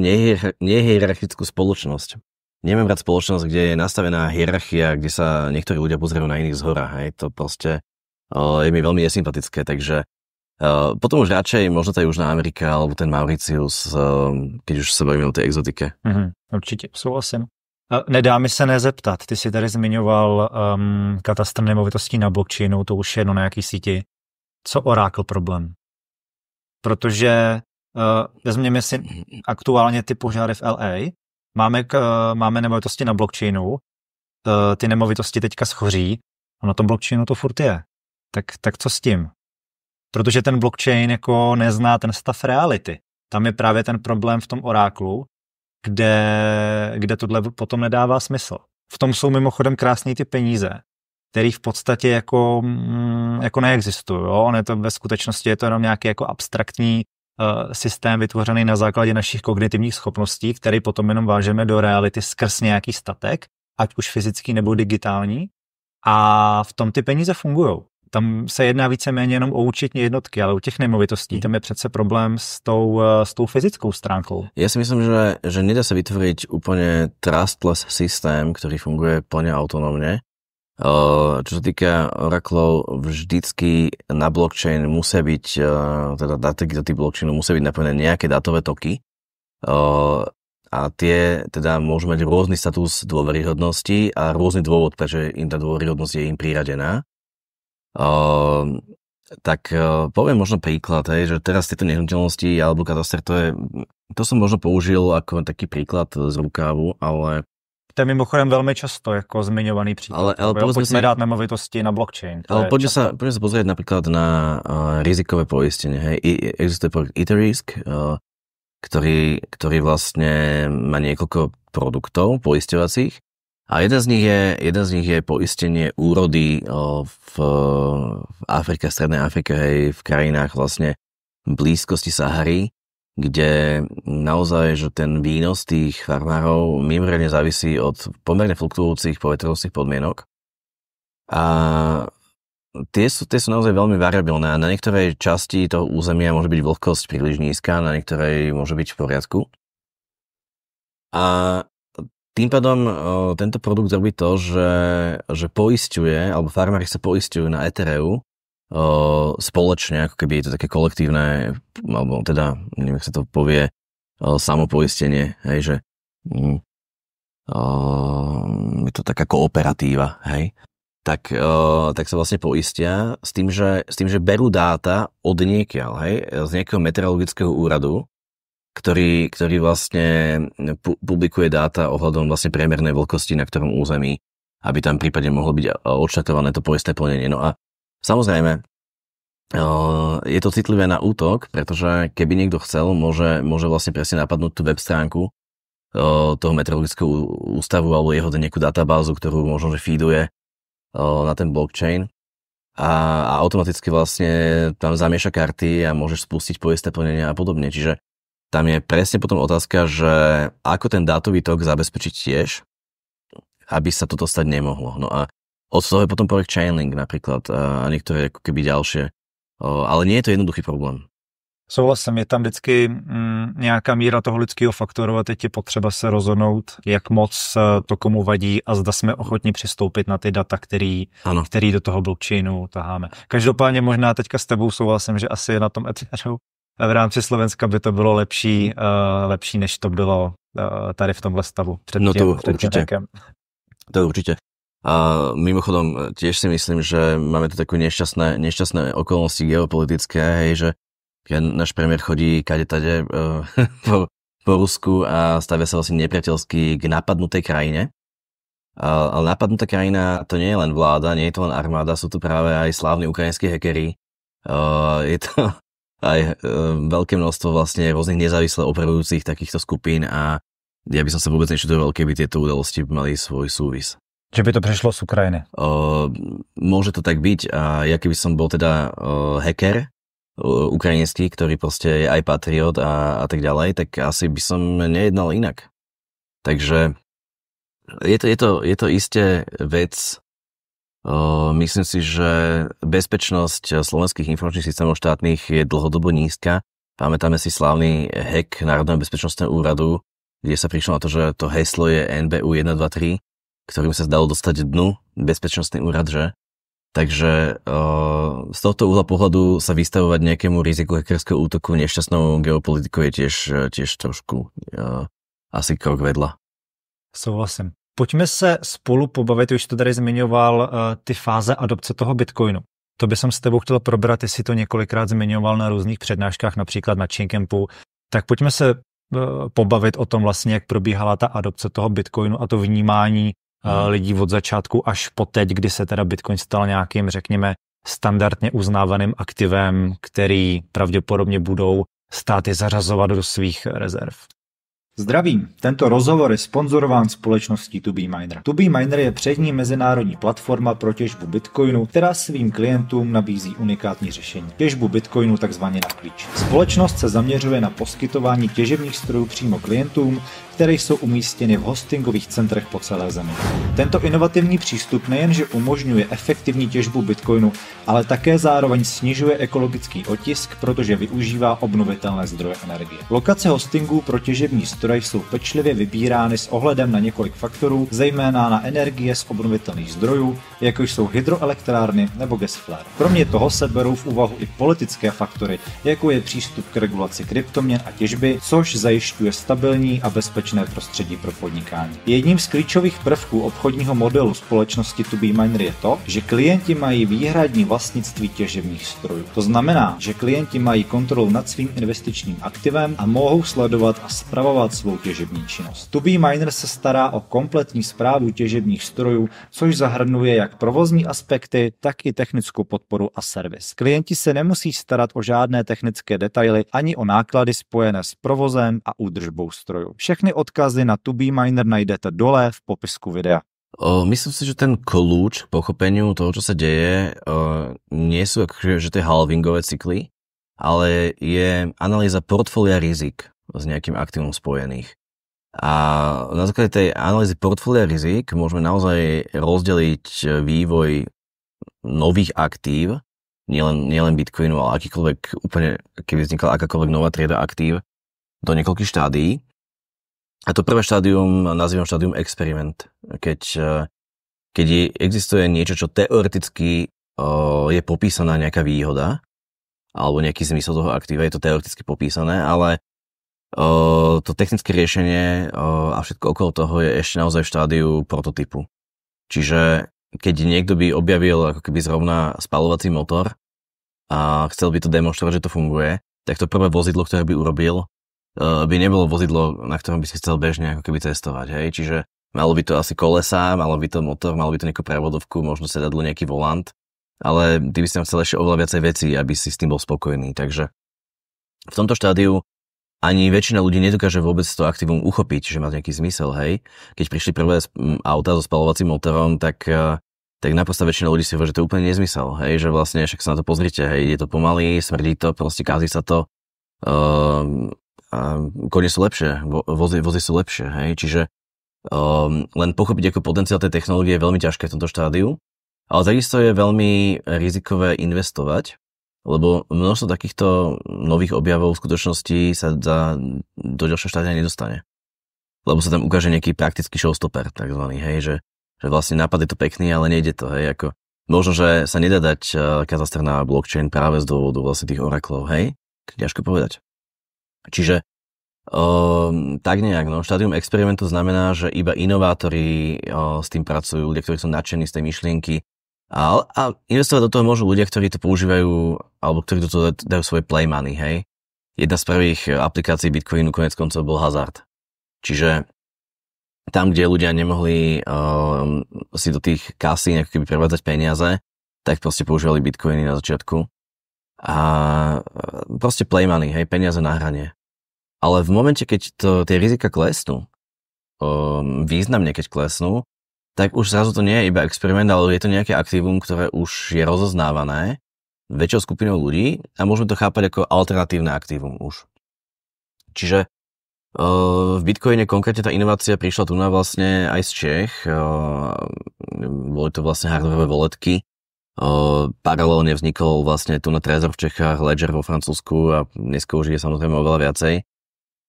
nehierarchickú spoločnosť. Nemám rád spoločnosť, kde je nastavená hierarchia, kde sa niektorí ľudia pozerajú na iných zhora, hej, to proste je mi veľmi nesympatické, takže potom už radšej možno tá Južná Amerika alebo ten Mauritius, keď už sa bavíme o tej exotike. Určitě, souhlasím. Nedá mi se nezeptat, ty jsi tady zmiňoval katastr nemovitostí na blockchainu, to už je jedno na jaký síti. Co Oracle problém? Protože vezměme si aktuálně ty požáry v LA, máme nemovitosti na blockchainu ty nemovitosti teďka schoří, a na tom blockchainu to furt je. Tak co s tím? Protože ten blockchain jako nezná ten stav reality. Tam je právě ten problém v tom oráklu, kde tohle potom nedává smysl. V tom jsou mimochodem krásný ty peníze, který v podstatě jako neexistují. Jo? Ve skutečnosti je to jenom nějaký jako abstraktní systém vytvořený na základě našich kognitivních schopností, který potom jenom vážeme do reality skrz nějaký statek, ať už fyzický nebo digitální. A v tom ty peníze fungují. Tam se jedná víceméně jenom o účetní jednotky, ale u těch nemovitostí tam je přece problém s tou fyzickou stránkou. Ja si myslím, že nedá sa vytvoriť úplne trustless systém, ktorý funguje plne autonómne. Čo sa týka oraklov, vždycky na blockchain musia byť, teda do tých blockchainu musia byť napojené nejaké dátové toky. A tie teda môžu mať rôzny status dôveryhodnosti a rôzny dôvod, prečo im tá dôveryhodnosť je im priradená. Tak poviem možno príklad, že teraz tieto nehnuteľnosti alebo kataster, to som možno použil ako taký príklad z rukávu, ale to je mimochodem velmi často jako zmiňovaný příklad. Ale pojďme dát nemovitosti na blockchain. Ale poďme sa pozrieť napríklad na rizikové poistenie. Hej. Existuje projekt Eterisk, ktorý vlastne má niekoľko produktov poisťovacích. A jeden z nich je poistenie úrody v Afrike, Strednej Afrike, hej, v krajinách vlastne blízkosti Sahary, kde naozaj, že ten výnos tých farmárov mimoriadne závisí od pomerne fluktuujúcich povetrovostných podmienok. A tie sú naozaj veľmi variabilné a na niektorej časti toho územia môže byť vlhkosť príliš nízka, na niektorej môže byť v poriadku. A tým pádom tento produkt robí to, že poisťuje, alebo farmári sa poisťujú na Ethereu spoločne, ako keby je to také kolektívne, alebo teda, neviem, ak sa to povie, samopoistenie, hej, že je to taká kooperatíva, hej, tak sa vlastne poistia s tým, že berú dáta od niekiaľ, hej, z nejakého meteorologického úradu, ktorý vlastne publikuje dáta ohľadom vlastne priemernej vlhkosti na ktorom území, aby tam prípadne mohlo byť odštartované to poistné plnenie. No a samozrejme, je to citlivé na útok, pretože keby niekto chcel, môže vlastne presne napadnúť tú web stránku toho meteorologického ústavu alebo jeho nejakú databázu, ktorú možno, že feeduje na ten blockchain a automaticky vlastne tam zamieša karty a môžeš spustiť poistné plnenie a podobne. Čiže tam je presne potom otázka, že ako ten dátový tok zabezpečiť tiež, aby sa toto stať nemohlo. No a od toho je potom projekt Chainlink napríklad a niektoré ako keby ďalšie. Ale nie je to jednoduchý problém. Souhlasím, je tam vždycky nějaká míra toho lidského faktoru a teď je potřeba se rozhodnout, jak moc to komu vadí a zda jsme ochotni přistoupit na ty data, který do toho blockchainu taháme. Každopádně možná teďka s tebou souhlasím, že asi na tom Ethereum v rámci Slovenska by to bylo lepší, než to bylo tady v tomhle stavu. To určite. A mimochodom, tiež si myslím, že máme tu takú nešťastné okolnosti geopolitické, hej, že náš premiér chodí kade-tade po Rusku a stavia sa vlastne nepriateľsky k napadnutej krajine. Ale napadnutá krajina to nie je len vláda, nie je to len armáda, sú tu práve aj slávni ukrajinskí hackeri. Je to aj veľké množstvo vlastne rôznych nezávisle operujúcich takýchto skupín a ja by som sa vôbec nečudoval, keby tieto udalosti mali svoj súvis. Že by to prešlo z Ukrajiny? Môže to tak byť a ja keby som bol teda hacker ukrajinský, ktorý proste je aj patriot a tak ďalej, tak asi by som nejednal inak. Takže je to isté vec. Myslím si, že bezpečnosť slovenských informačných systémov štátnych je dlhodobo nízka. Pamätáme si slávny hack Národného bezpečnostného úradu, kde sa prišlo na to, že to heslo je NBU 123, ktorým sa zdalo dostať dnu bezpečnostný úrad, že? Takže z tohto uhla pohľadu sa vystavovať nejakému riziku hackerského útoku nešťastnou geopolitikou je tiež trošku asi krok vedľa. Souhlasím. Pojďme se spolu pobavit, už to tady zmiňoval, ty fáze adopce toho Bitcoinu. To by som s tebou chtěl probrat, ty si to několikrát zmiňoval na různých přednáškách, například na Chaincampu. Tak pojďme se pobavit o tom vlastně, jak probíhala ta adopce toho Bitcoinu a to vnímání lidí od začátku až po teď, kdy se teda Bitcoin stal nějakým, řekněme, standardně uznávaným aktivem, který pravděpodobně budou státy zařazovat do svých rezerv. Zdravím, tento rozhovor je sponzorován společností ToBeMiner. ToBeMiner je přední mezinárodní platforma pro těžbu Bitcoinu, která svým klientům nabízí unikátní řešení. Těžbu Bitcoinu takzvaně na klíč. Společnost se zaměřuje na poskytování těžebních strojů přímo klientům, které jsou umístěny v hostingových centrech po celé zemi. Tento inovativní přístup nejenže umožňuje efektivní těžbu Bitcoinu, ale také zároveň snižuje ekologický otisk, protože využívá obnovitelné zdroje energie. Lokace hostingů pro těžební stroje jsou pečlivě vybírány s ohledem na několik faktorů, zejména na energie z obnovitelných zdrojů, jako jsou hydroelektrárny nebo gas flare. Kromě toho se berou v úvahu i politické faktory, jako je přístup k regulaci kryptoměn a těžby, což zajišťuje stabilní a bezpečné prostředí pro podnikání. Jedním z klíčových prvků obchodního modelu společnosti ToBeMiner je to, že klienti mají výhradní vlastnictví těžebních strojů. To znamená, že klienti mají kontrolu nad svým investičním aktivem a mohou sledovat a spravovat svou těžební činnost. ToBeMiner se stará o kompletní správu těžebních strojů, což zahrnuje jak provozní aspekty, tak i technickou podporu a servis. Klienti se nemusí starat o žádné technické detaily ani o náklady spojené s provozem a údržbou strojů. Všechny odkazy na ToBeMiner najdete dole v popisku videa. Myslím si, že ten kľúč k pochopeniu toho, čo sa deje, nie sú akože, že tie halvingové cykly, ale je analýza portfólia rizik s nejakým aktívom spojených. A na základe tej analýzy portfólia rizik môžeme naozaj rozdeliť vývoj nových aktív, nielen Bitcoinu, ale akýkoľvek, úplne, keby vznikla akákoľvek nová trieda aktív, do niekoľkých štádií. A to prvé štádium nazývam štádium experiment. Keď existuje niečo, čo teoreticky je popísaná nejaká výhoda, alebo nejaký zmysel toho aktíva, je to teoreticky popísané, ale to technické riešenie a všetko okolo toho je ešte naozaj v štádiu prototypu. Čiže keď niekto by objavil ako keby zrovna spaľovací motor a chcel by to demonstrovať, že to funguje, tak to prvé vozidlo, ktoré by urobil, by nebolo vozidlo, na ktorom by si chcel bežne ako keby cestovať, hej, čiže malo by to asi kolesa, malo by to motor, malo by to nejakú prevodovku, možno sedadlo, nejaký volant, ale ty by si tam chcel ešte oveľa viacej vecí, aby si s tým bol spokojný, takže v tomto štádiu ani väčšina ľudí nedokáže vôbec to aktívum uchopiť, že má nejaký zmysel, hej, keď prišli prvé auta so spaľovacím motorom, tak naprosto väčšina ľudí si hovorí, že to je úplne nezmysel, hej, že vlastne však sa na to pozrite, hej, je to pomaly, smrdí to, proste kazí sa to, a kone sú lepšie, vozy sú lepšie, hej, čiže len pochopiť ako potenciál tej technológie je veľmi ťažké v tomto štádiu, ale takisto je veľmi rizikové investovať, lebo množstvo takýchto nových objavov v skutočnosti sa do ďalšieho štádia nedostane. Lebo sa tam ukáže nejaký praktický showstopper, takzvaný, hej, že vlastne nápad je to pekný, ale nejde to, hej, ako možno, že sa nedá dať kataster na blockchain práve z dôvodu vlastne tých oraklov, hej, ťažko povedať. Čiže tak nejak, no, štádium experimentu znamená, že iba inovátori s tým pracujú, ľudia, ktorí sú nadšení z tej myšlienky a investovať do toho môžu ľudia, ktorí to používajú alebo ktorí do toho dajú svoje play money, hej. Jedna z prvých aplikácií Bitcoinu konec koncov bol hazard. Čiže tam, kde ľudia nemohli si do tých kasí nejak keby prevádzať peniaze, tak proste používali Bitcoiny na začiatku. A proste play money, hej, peniaze na hranie. Ale v momente, keď tie rizika klesnú, významne keď klesnú, tak už zrazu to nie je iba experiment, ale je to nejaké aktívum, ktoré už je rozoznávané väčšou skupinou ľudí a môžeme to chápať ako alternatívne aktívum už. Čiže v Bitcoine konkrétne tá inovácia prišla tu na vlastne aj z Čech. Boli to vlastne hardwareové walletky. Paralelne vznikol vlastne tu na Trezor v Čechách, Ledger vo Francúzsku a dneska už je samozrejme oveľa viacej.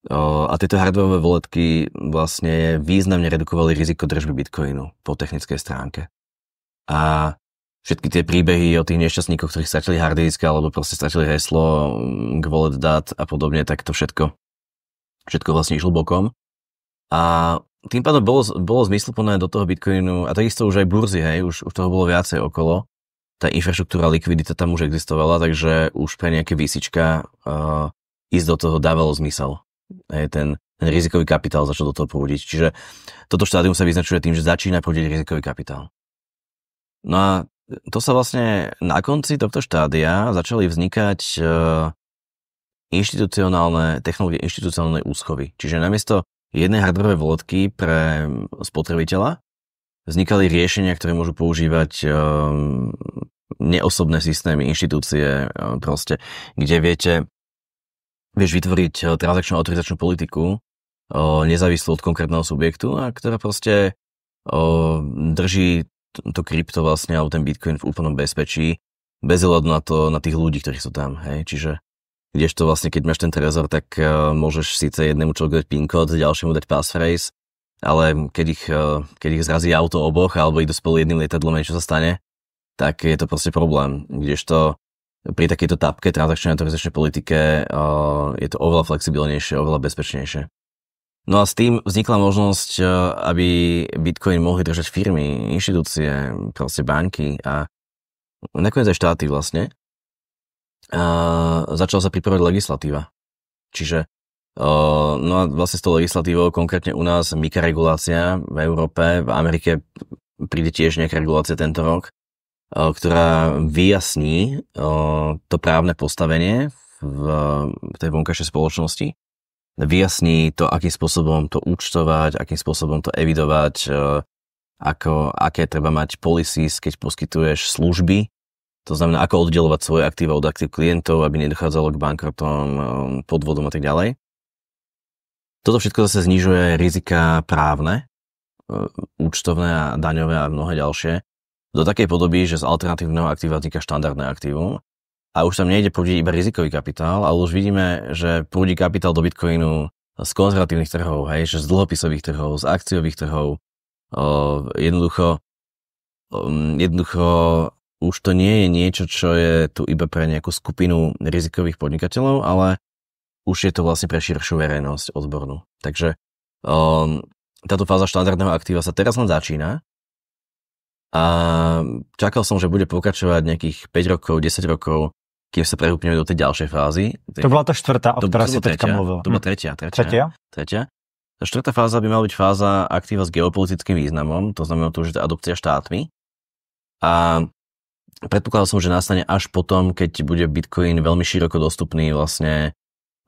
A tieto hardwareové walletky vlastne významne redukovali riziko držby Bitcoinu po technickej stránke. A všetky tie príbehy o tých nešťastníkoch, ktorí stratili harddisk alebo proste stratili heslo k wallet dát a podobne, tak to všetko vlastne išlo bokom. A tým pádom bolo zmysluplné do toho Bitcoinu, a takisto už aj burzy, hej, už toho bolo viacej okolo. Tá infraštruktúra, likvidita tam už existovala, takže už pre nejaké výsička ísť do toho dávalo zmysel. Hej, ten rizikový kapitál začal do toho prúdiť. Čiže toto štádium sa vyznačuje tým, že začína prúdiť rizikový kapitál. No a to sa vlastne na konci tohto štádia začali vznikať technológie inštitucionálnej úschovy. Čiže namiesto jednej hardwareovej volodky pre spotrebiteľa vznikali riešenia, ktoré môžu používať neosobné systémy, inštitúcie, proste, kde vieš vytvoriť transakčnú autorizačnú politiku nezávislú od konkrétneho subjektu a ktorá proste drží to krypto vlastne alebo ten Bitcoin v úplnom bezpečí bez ohľadu na tých ľudí, ktorí sú tam, hej, čiže kdežto vlastne, keď máš ten trezor, tak môžeš síce jednému človeku dať PIN kód, ďalšiemu dať passphrase, ale keď ich zrazí auto oboch alebo idú spolu jedným lietadlom a niečo sa stane, tak je to proste problém. Kdežto pri takejto tapke transakčnej autorizačnej politike je to oveľa flexibilnejšie, oveľa bezpečnejšie. No a s tým vznikla možnosť, aby Bitcoin mohli držať firmy, inštitúcie, proste banky a nakoniec aj štáty vlastne. Začala sa pripravovať legislatíva. Čiže no a vlastne s tou legislatívou, konkrétne u nás MiCA regulácia v Európe, v Amerike príde tiež nejaká regulácia tento rok, ktorá vyjasní to právne postavenie v tej vonkajšej spoločnosti. Vyjasní to, akým spôsobom to účtovať, akým spôsobom to evidovať, aké treba mať policies, keď poskytuješ služby. To znamená, ako oddelovať svoje aktíva od aktív klientov, aby nedochádzalo k bankrotom, podvodom a tak ďalej. Toto všetko zase znižuje rizika právne, účtovné a daňové a mnohé ďalšie, do takej podoby, že z alternatívneho aktíva vzniká štandardné aktívum. A už tam nejde prúdiť iba rizikový kapitál, ale už vidíme, že prúdi kapitál do Bitcoinu z konzervatívnych trhov, hej, že z dlhopisových trhov, z akciových trhov. Jednoducho už to nie je niečo, čo je tu iba pre nejakú skupinu rizikových podnikateľov, ale už je to vlastne pre širšiu verejnosť odbornú. Takže táto fáza štandardného aktíva sa teraz len začína a čakal som, že bude pokračovať nejakých 5 rokov, 10 rokov, kým sa prehúpneme do tej ďalšej fázy. To bola tá štvrtá, o ktorej si teďka mluvil. To bola tretia. Tretia? Tá štvrtá fáza by mala byť fáza aktíva s geopolitickým významom, to znamená to, že to je adopcia štátmi. A predpokladal som, že nastane až potom, keď bude Bitcoin veľmi široko dostupný vlastne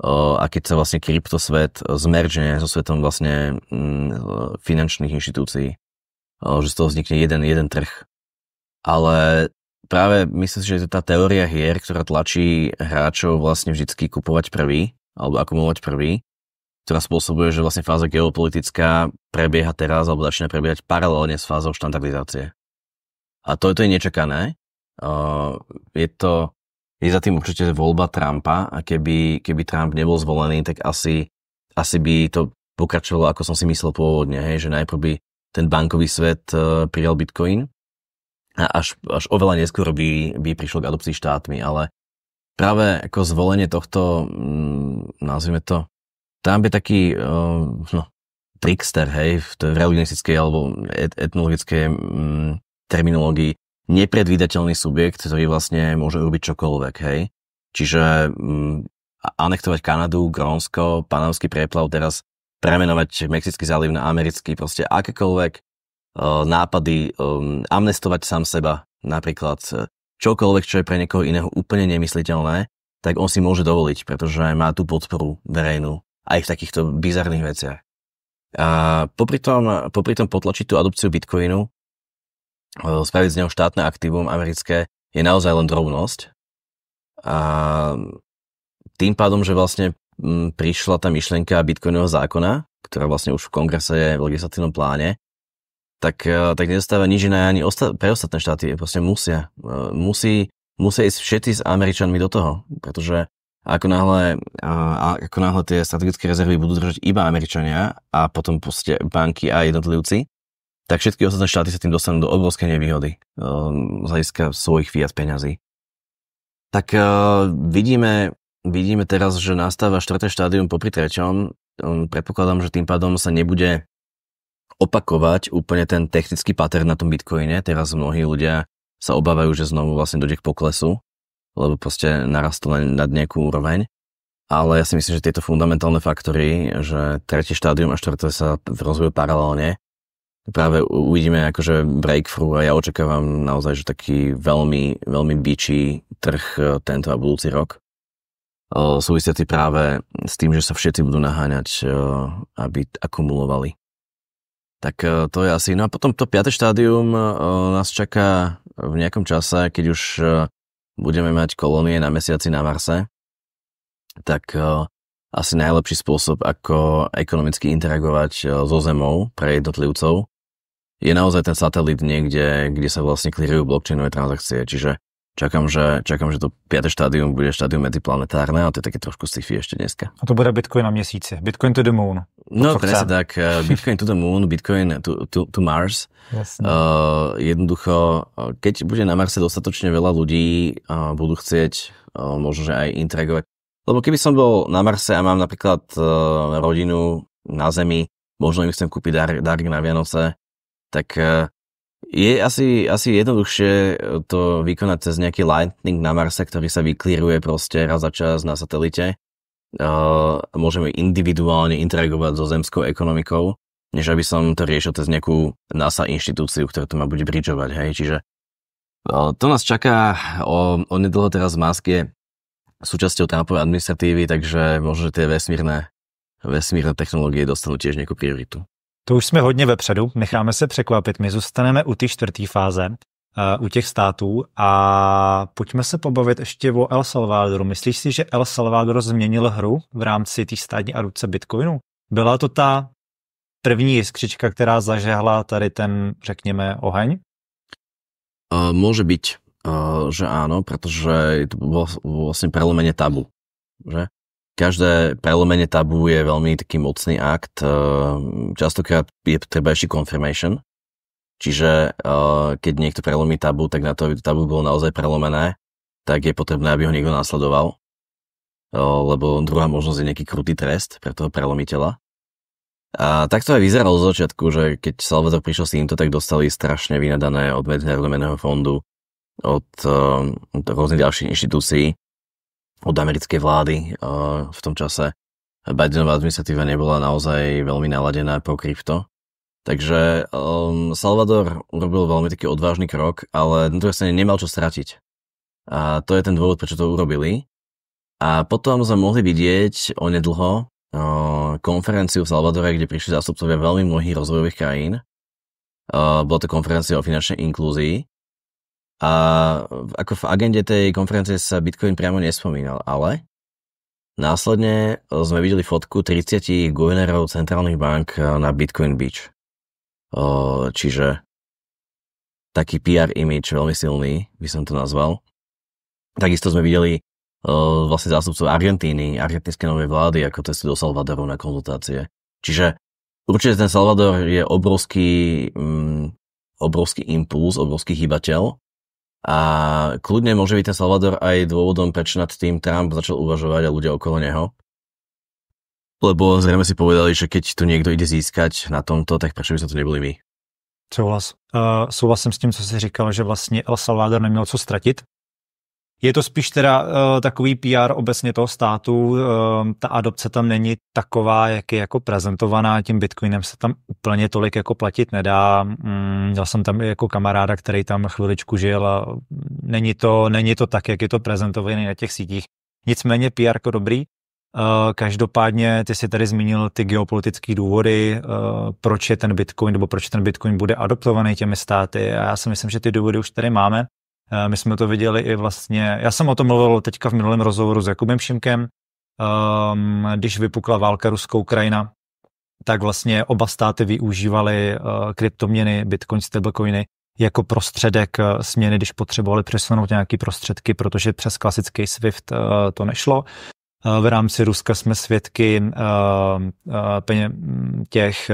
a keď sa vlastne kryptosvet zmeržne so svetom vlastne finančných inštitúcií. Že z toho vznikne jeden trh. Ale práve myslím si, že je to tá teória hier, ktorá tlačí hráčov vlastne vždycky kupovať prvý, alebo akumulovať prvý, ktorá spôsobuje, že vlastne fáza geopolitická prebieha teraz, alebo začína prebiehať paralelne s fázou štandardizácie. A to je nečakané. Je za tým určite voľba Trumpa a keby Trump nebol zvolený, tak asi by to pokračovalo, ako som si myslel pôvodne, hej, že najprv by ten bankový svet prijal Bitcoin a až oveľa neskôr by prišlo k adopcii štátmi, ale práve ako zvolenie tohto, nazvime to, Trump je taký trickster, hej, v religionistickej alebo etnologickej terminológii, nepredvídateľný subjekt, ktorý vlastne môže robiť čokoľvek, hej. Čiže anektovať Kanadu, Grónsko, Panamský preplav, teraz premenovať Mexický záliv na americký, proste akékoľvek nápady, amnestovať sám seba, napríklad čokoľvek, čo je pre niekoho iného úplne nemysliteľné, tak on si môže dovoliť, pretože má tú podporu verejnú aj v takýchto bizarných veciach. A popri tom potlačiť tú adopciu Bitcoinu, spraviť z neho štátne aktívum americké, je naozaj len drobnosť. A tým pádom, že vlastne prišla tá myšlienka bitcoinového zákona, ktorá vlastne už v kongrese je v legislatívnom pláne, tak nezostáva nič iné ani pre ostatné štáty. Proste musia ísť všetci s Američanmi do toho, pretože ako náhle tie strategické rezervy budú držať iba Američania a potom proste banky a jednotlivci, tak všetky ostatné štáty sa tým dostanú do obrovskej nevýhody z hľadiska svojich fiat peňazí. Tak vidíme teraz, že nastáva štvrté štádium popri treťom. Predpokladám, že tým pádom sa nebude opakovať úplne ten technický pattern na tom Bitcoine. Teraz mnohí ľudia sa obávajú, že znovu vlastne dojde k poklesu, lebo proste narastú len nad nejakú úroveň. ale ja si myslím, že tieto fundamentálne faktory, že tretie štádium a štvrté sa rozvíjajú paralelne, práve uvidíme akože breakthrough a ja očakávam naozaj, že taký veľmi, veľmi bičí trh tento a budúci rok. Súvisiaci práve s tým, že sa všetci budú naháňať, aby akumulovali. Tak to je asi. No a potom to 5. štádium nás čaká v nejakom čase, keď už budeme mať kolónie na mesiaci na Marse, tak asi najlepší spôsob, ako ekonomicky interagovať so Zemou pre jednotlivcov, je naozaj ten satelit niekde, kde sa vlastne clearujú blockchainové transakcie. Čiže čakám, že to 5. štádium bude štádium medziplanetárne, a to je také trošku sci-fi ešte dneska. A to bude Bitcoin na měsíci. Bitcoin to the moon. No presne tak. Bitcoin to the moon, Bitcoin to Mars. Jednoducho, keď bude na Marse dostatočne veľa ľudí, budú chcieť možno, že aj interagovať. Lebo keby som bol na Marse a mám napríklad rodinu na Zemi, možno im chcem kúpiť dárik na Vianoce, tak je asi jednoduchšie to vykonať cez nejaký lightning na Marse, ktorý sa vyklíruje proste raz za čas na satelite. Môžeme individuálne interagovať so zemskou ekonomikou, než aby som to riešil cez nejakú NASA inštitúciu, ktorá to má bude bridžovať. Hej. Čiže to nás čaká onedlho. Teraz Musk je súčasťou Trumpovej administratívy, takže možno, že tie vesmírne technológie dostanú tiež nejakú prioritu. To už jsme hodně vepředu, necháme se překvapit. My zůstaneme u té 4. fáze, u těch států a pojďme se pobavit ještě o El Salvadoru. Myslíš si, že El Salvador změnil hru v rámci té státní adopce Bitcoinu? Byla to ta první jiskřička, která zažehla tady ten, řekněme, oheň? Môže byť, že áno, pretože to bolo vlastne prelomenie tabu, že? Každé prelomenie tabu je veľmi taký mocný akt. Častokrát je treba ešte confirmation. Čiže keď niekto prelomí tabu, tak na to, aby to tabu bolo naozaj prelomené, tak je potrebné, aby ho niekto následoval. Lebo druhá možnosť je nejaký krutý trest pre toho prelomiteľa. A tak to aj vyzeralo zo začiatku, že keď Salvador prišiel s týmto, tak dostali strašne vynadané od Medzinárodného menového fondu, od rôznych ďalších inštitúcií, od americkej vlády v tom čase. Bidenová administratíva nebola naozaj veľmi naladená pro krypto. Takže Salvador urobil veľmi taký odvážny krok, ale na druhej strane nemal čo stratiť. A to je ten dôvod, prečo to urobili. A potom sme mohli vidieť onedlho konferenciu v Salvadore, kde prišli zástupcovia veľmi mnohých rozvojových krajín. Bola to konferencia o finančnej inklúzii. A ako v agende tej konferencie sa Bitcoin priamo nespomínal, ale následne sme videli fotku 30 guvernérov centrálnych bank na Bitcoin Beach. Čiže taký PR image veľmi silný, by som to nazval. Takisto sme videli vlastne zástupcov Argentíny, argentínskej novej vlády, ako cestu do Salvadoru na konzultácie. Čiže určite ten Salvador je obrovský impuls, obrovský hýbateľ. A kľudne môže byť ten Salvador aj dôvodom, prečo nad tým Trump začal uvažovať a ľudia okolo neho. Lebo zrejme si povedali, že keď tu niekto ide získať na tomto, tak prečo by sme to neboli my? Souhlasím s tím, co jsi říkal, že vlastně El Salvador neměl co ztratit. Je to spíš teda takový PR obecně toho státu, ta adopce tam není taková, jak je jako prezentovaná, tím Bitcoinem se tam úplně tolik jako platit nedá. Měl jsem tam jako kamaráda, který tam chviličku žil a není to tak, jak je to prezentované na těch sítích. Nicméně PR jako dobrý. Každopádně ty si tady zmínil ty geopolitické důvody, proč je ten Bitcoin, nebo proč ten Bitcoin bude adoptovaný těmi státy. A já si myslím, že ty důvody už tady máme. My jsme to viděli i vlastně, já jsem o tom mluvil teďka v minulém rozhovoru s Jakubem Šimkem, když vypukla válka Rusko-Ukrajina, tak vlastně oba státy využívaly kryptoměny, Bitcoin, stablecoiny jako prostředek směny, když potřebovali přesunout nějaké prostředky, protože přes klasický SWIFT to nešlo. V rámci Ruska jsme svědky těch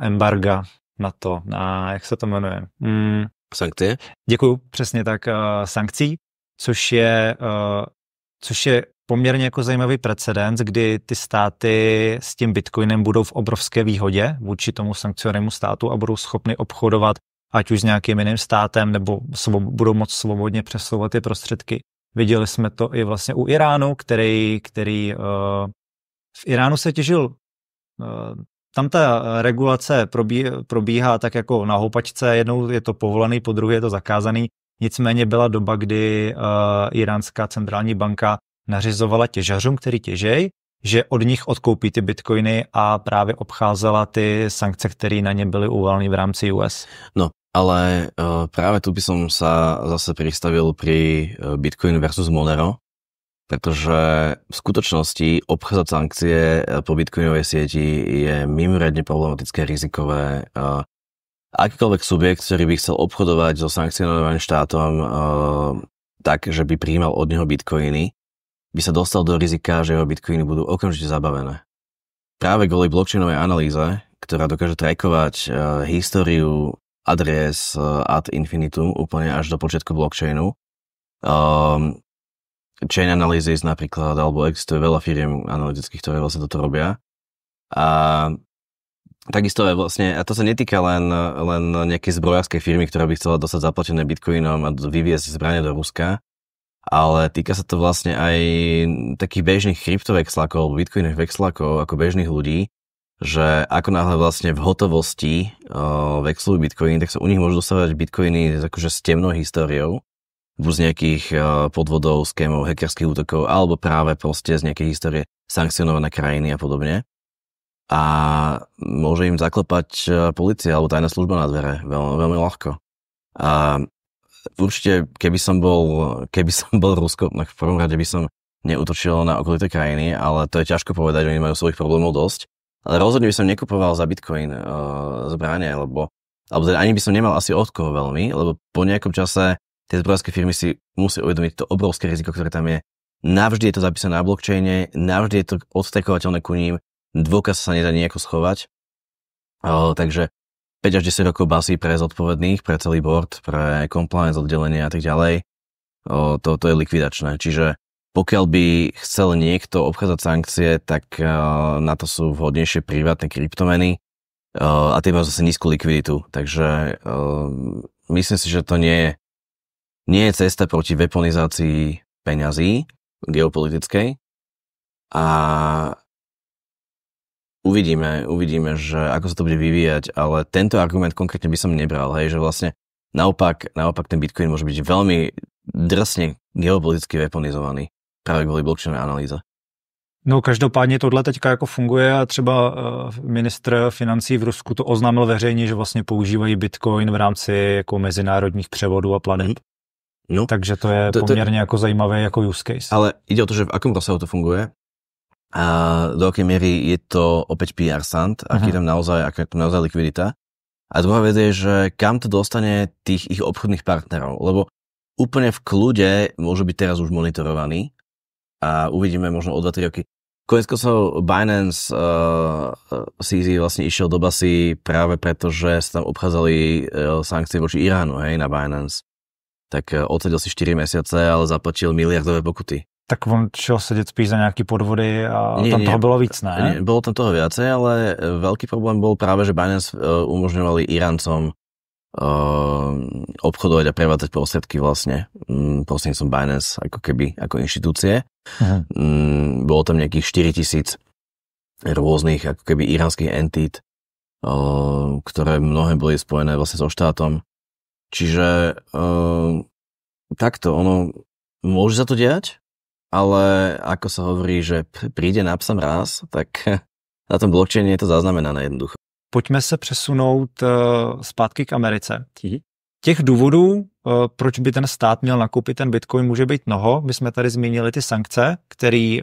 embarga na to, jak se to jmenuje? Sankcie? Děkuju, přesně tak, sankcí, což je poměrně jako zajímavý precedens, kdy ty státy s tím Bitcoinem budou v obrovské výhodě vůči tomu sankcionému státu a budou schopni obchodovat ať už s nějakým jiným státem, nebo budou moct svobodně přesouvat ty prostředky Viděli jsme to i vlastně u Iránu, který v Iránu se těžil, tam ta regulace probíhá tak jako na houpačce, jednou je to povolený, po druhé je to zakázaný, nicméně byla doba, kdy iránská centrální banka nařizovala těžařům, který těžej, že od nich odkoupí ty bitcoiny a právě obcházela ty sankce, které na ně byly uvaleny v rámci US. No, ale práve tu by som sa zase pristavil pri Bitcoin versus Monero, pretože v skutočnosti obchádzať sankcie po bitcoinovej sieti je mimoriadne problematické, rizikové. Akýkoľvek subjekt, ktorý by chcel obchodovať so sankcionovaným štátom tak, že by prijímal od neho bitcoiny, by sa dostal do rizika, že jeho bitcoiny budú okamžite zabavené. Práve kvôli blockchainovej analýze, ktorá dokáže trackovať históriu adres ad infinitum, úplne až do počiatku blockchainu. Chain analysis napríklad, alebo existuje veľa firiem analytických, ktoré vlastne toto robia. A takisto je vlastne, a to sa netýka len nejakej zbrojárskej firmy, ktorá by chcela dostať zaplatené bitcoinom a vyviesť zbrane do Ruska, ale týka sa to vlastne aj takých bežných kryptovexlakov, bitcoinových vexlakov, ako bežných ľudí, že ako náhle vlastne v hotovosti vexlujú bitcoiny, tak sa u nich môžu dostávať bitcoiny akože s temnou históriou, buď z nejakých podvodov, skémov, hackerských útokov, alebo práve proste z nejakej histórie sankcionované krajiny a podobne. A môže im zaklepať polícia alebo tajná služba na dvere veľmi, veľmi ľahko. A určite, keby som bol Rusko, tak v prvom rade by som neútočil na okolité krajiny, ale to je ťažko povedať, že oni majú svojich problémov dosť. Ale rozhodne by som nekupoval za bitcoin zbrane, alebo teda ani by som nemal asi od koho veľmi, lebo po nejakom čase tie zbrojárske firmy si musí uvedomiť to obrovské riziko, ktoré tam je. Navždy je to zapísané na blockchaine, navždy je to odstekovateľné ku ním, dôkaz sa nedá nejako schovať. Takže 5 až 10 rokov basí pre zodpovedných, pre celý board, pre compliance oddelenie a tak ďalej. To je likvidačné. Čiže pokiaľ by chcel niekto obchádzať sankcie, tak na to sú vhodnejšie privátne kryptomeny a tie majú zase nízku likviditu. Takže myslím si, že to nie je cesta proti weaponizácii peňazí geopolitickej a uvidíme, že ako sa to bude vyvíjať, ale tento argument konkrétne by som nebral, hej, že vlastne naopak ten Bitcoin môže byť veľmi drsne geopoliticky weaponizovaný právě kvůli blockchainové analýze. No každopádně tohle teďka jako funguje a třeba ministr financí v Rusku to oznámil veřejně, že vlastně používají Bitcoin v rámci jako mezinárodních převodů a plateb. No, takže to je poměrně jako zajímavé jako use case. Ale ide o to, že v akom rozsahu to funguje a do akej miery je to opäť PR stunt, aká je tam naozaj likvidita. A druhá vec je, že kam to dostane tých ich obchodných partnerov, lebo úplne v kľude môžu byť teraz už monitorovaní a uvidíme možno o 2-3 roky. Koniec koncov Binance CZ vlastne išiel do basy práve preto, že sa tam obchádzali sankcie voči Iránu, hej, na Binance. Tak odsedel si 4 mesiace, ale zaplatil miliardové pokuty. Tak on šel sedět spíš za nějaký podvody a tam toho bylo víc, ne? Nie, bolo tam toho viacej, ale veľký problém bol práve, že Binance umožňovali Iráncom obchodovať a prevádzať prostriedky vlastne prostredníctvom Binance ako keby, ako inštitúcie. Bolo tam nejakých 4 000 rôznych ako keby iránskych entít, ktoré mnohé boli spojené vlastne so štátom. Čiže takto, ono môže sa to diať, ale ako sa hovorí, že príde na psa mráz, tak na tom blockchaine je to zaznamenané jednoducho. Pojďme se přesunout zpátky k Americe. Těch důvodů, proč by ten stát měl nakoupit ten Bitcoin, může být mnoho. My jsme tady zmínili ty sankce, které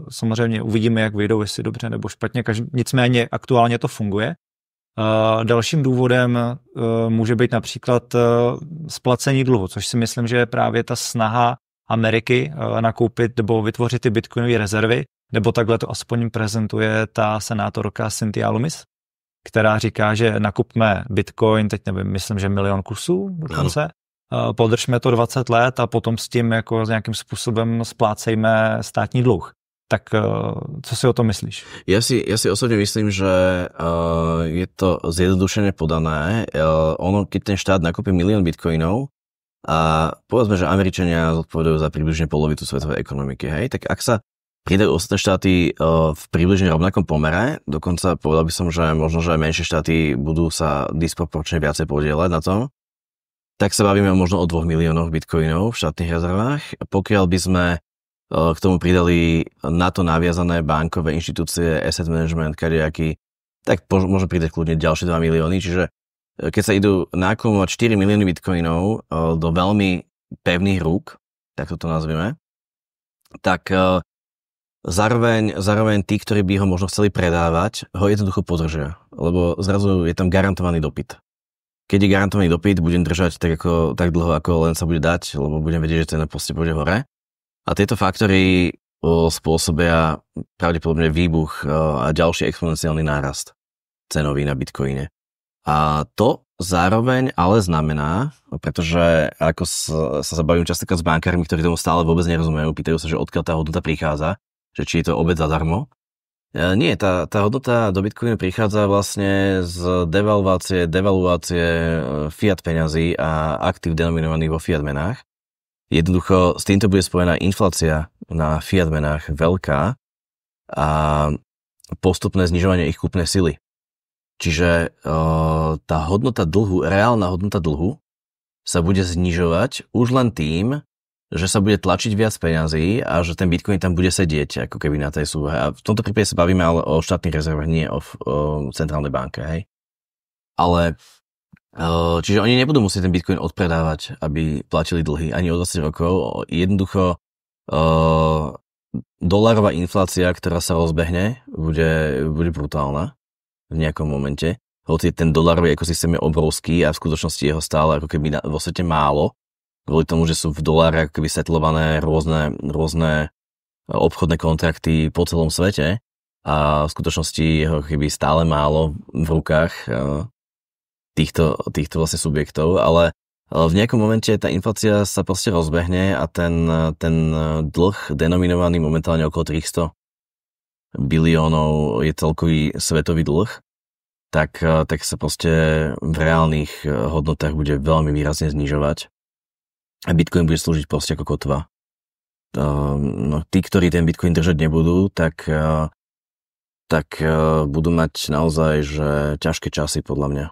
samozřejmě uvidíme, jak vyjdou, jestli dobře nebo špatně. Nicméně aktuálně to funguje. Dalším důvodem může být například splacení dluhu, což si myslím, že je právě ta snaha Ameriky nakoupit nebo vytvořit ty bitcoinové rezervy, nebo takhle to aspoň prezentuje ta senátorka Cynthia Lummis, která říká, že nakupme bitcoin, teď nevím, myslím, že 1 000 000 kusů dokonce, podržme to 20 let a potom s tím jako nějakým způsobem splácejme státní dluh. Tak co si o tom myslíš? Ja si osobne myslím, že je to zjednodušene podané. Ono, keď ten štát nakúpi 1 000 000 bitcoinov, a povedzme, že Američania zodpovedajú za približne polovicu svetovej ekonomiky, hej, tak ak sa pridajú ostatné štáty v približne rovnakom pomere, dokonca povedal by som, že možno, že aj menšie štáty budú sa disproporčne viacej podieľať na tom, tak sa bavíme možno o 2 miliónoch bitcoinov v štátnych rezervách. Pokiaľ by sme k tomu pridali na to naviazané bankové inštitúcie, asset management, kadejaký, tak môže pridať kľudne ďalšie 2 milióny, čiže keď sa idú nakumulovať 4 milióny bitcoinov do veľmi pevných rúk, tak to nazvime, tak zároveň tí, ktorí by ho možno chceli predávať, ho jednoducho podržia, lebo zrazu je tam garantovaný dopyt. Keď je garantovaný dopyt, budem držať tak dlho, ako len sa bude dať, lebo budem vedieť, že cena proste pôjde hore. A tieto faktory spôsobia pravdepodobne výbuch a ďalší exponenciálny nárast cenový na bitcoine. A to zároveň ale znamená, pretože ako sa bavím častokrát s bankármi, ktorí tomu stále vôbec nerozumejú, pýtajú sa, že odkiaľ tá hodnota prichádza, že či je to obed zadarmo. Nie, tá hodnota do bitcoinu prichádza vlastne z devaluácie fiat peňazí a aktív denominovaných vo fiat menách. Jednoducho s týmto bude spojená inflácia na fiat menách veľká a postupné znižovanie ich kúpnej sily. Čiže tá hodnota dlhu, reálna hodnota dlhu sa bude znižovať už len tým, že sa bude tlačiť viac peňazí a že ten bitcoin tam bude sedieť ako keby na tej súhe. A v tomto prípade sa bavíme ale o štátnych rezervách, nie o centrálnej banke, hej. Ale čiže oni nebudú musieť ten bitcoin odpredávať, aby platili dlhy ani o 20 rokov. Jednoducho dolarová inflácia, ktorá sa rozbehne, bude brutálna v nejakom momente. Hoci ten dolarový ekosystém je obrovský a v skutočnosti jeho stále ako keby vo svete málo, kvôli tomu, že sú v doláre ako keby setlované rôzne obchodné kontrakty po celom svete a v skutočnosti jeho keby stále málo v rukách týchto vlastne subjektov, ale v nejakom momente tá inflácia sa proste rozbehne a ten dlh denominovaný momentálne okolo 300 biliónov je celkový svetový dlh, tak sa proste v reálnych hodnotách bude veľmi výrazne znižovať. A Bitcoin bude slúžiť proste ako kotva. Tí, ktorí ten Bitcoin držať nebudú, tak budú mať naozaj že ťažké časy podľa mňa.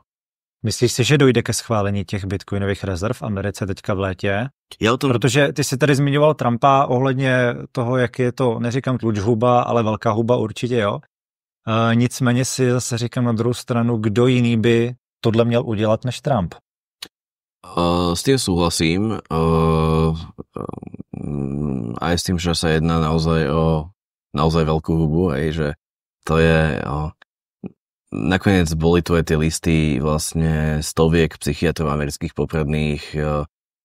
Myslíš si, že dojde ke schválení těch bitcoinových rezerv v Americe teďka v létě? Protože ty jsi tady zmiňoval Trumpa ohledně toho, jak je to, neříkám tlučhuba, ale velká huba určitě, jo. Nicméně si zase říkám na druhou stranu, kdo jiný by tohle měl udělat než Trump. S tým súhlasím. Aj s tým, že sa jedná naozaj o naozaj veľkú hubu, že to je... Nakoniec boli tu aj tie listy vlastne stoviek psychiatrov amerických popredných,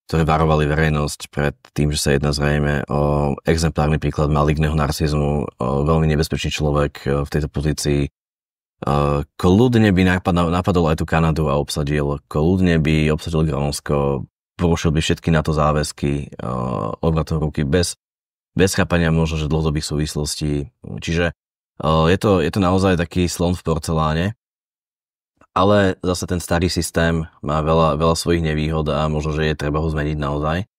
ktoré varovali verejnosť pred tým, že sa jedná zrejme o exemplárny príklad maligného narcizmu, veľmi nebezpečný človek v tejto pozícii. Kľudne by napadol aj tú Kanadu a kľudne by obsadil Grónsko, porušil by všetky NATO záväzky obratom ruky bez chápania možno, že dlhodobých súvislostí. Čiže je to naozaj taký slon v porceláne, ale zase ten starý systém má veľa svojich nevýhod a možno, že je treba ho zmeniť naozaj.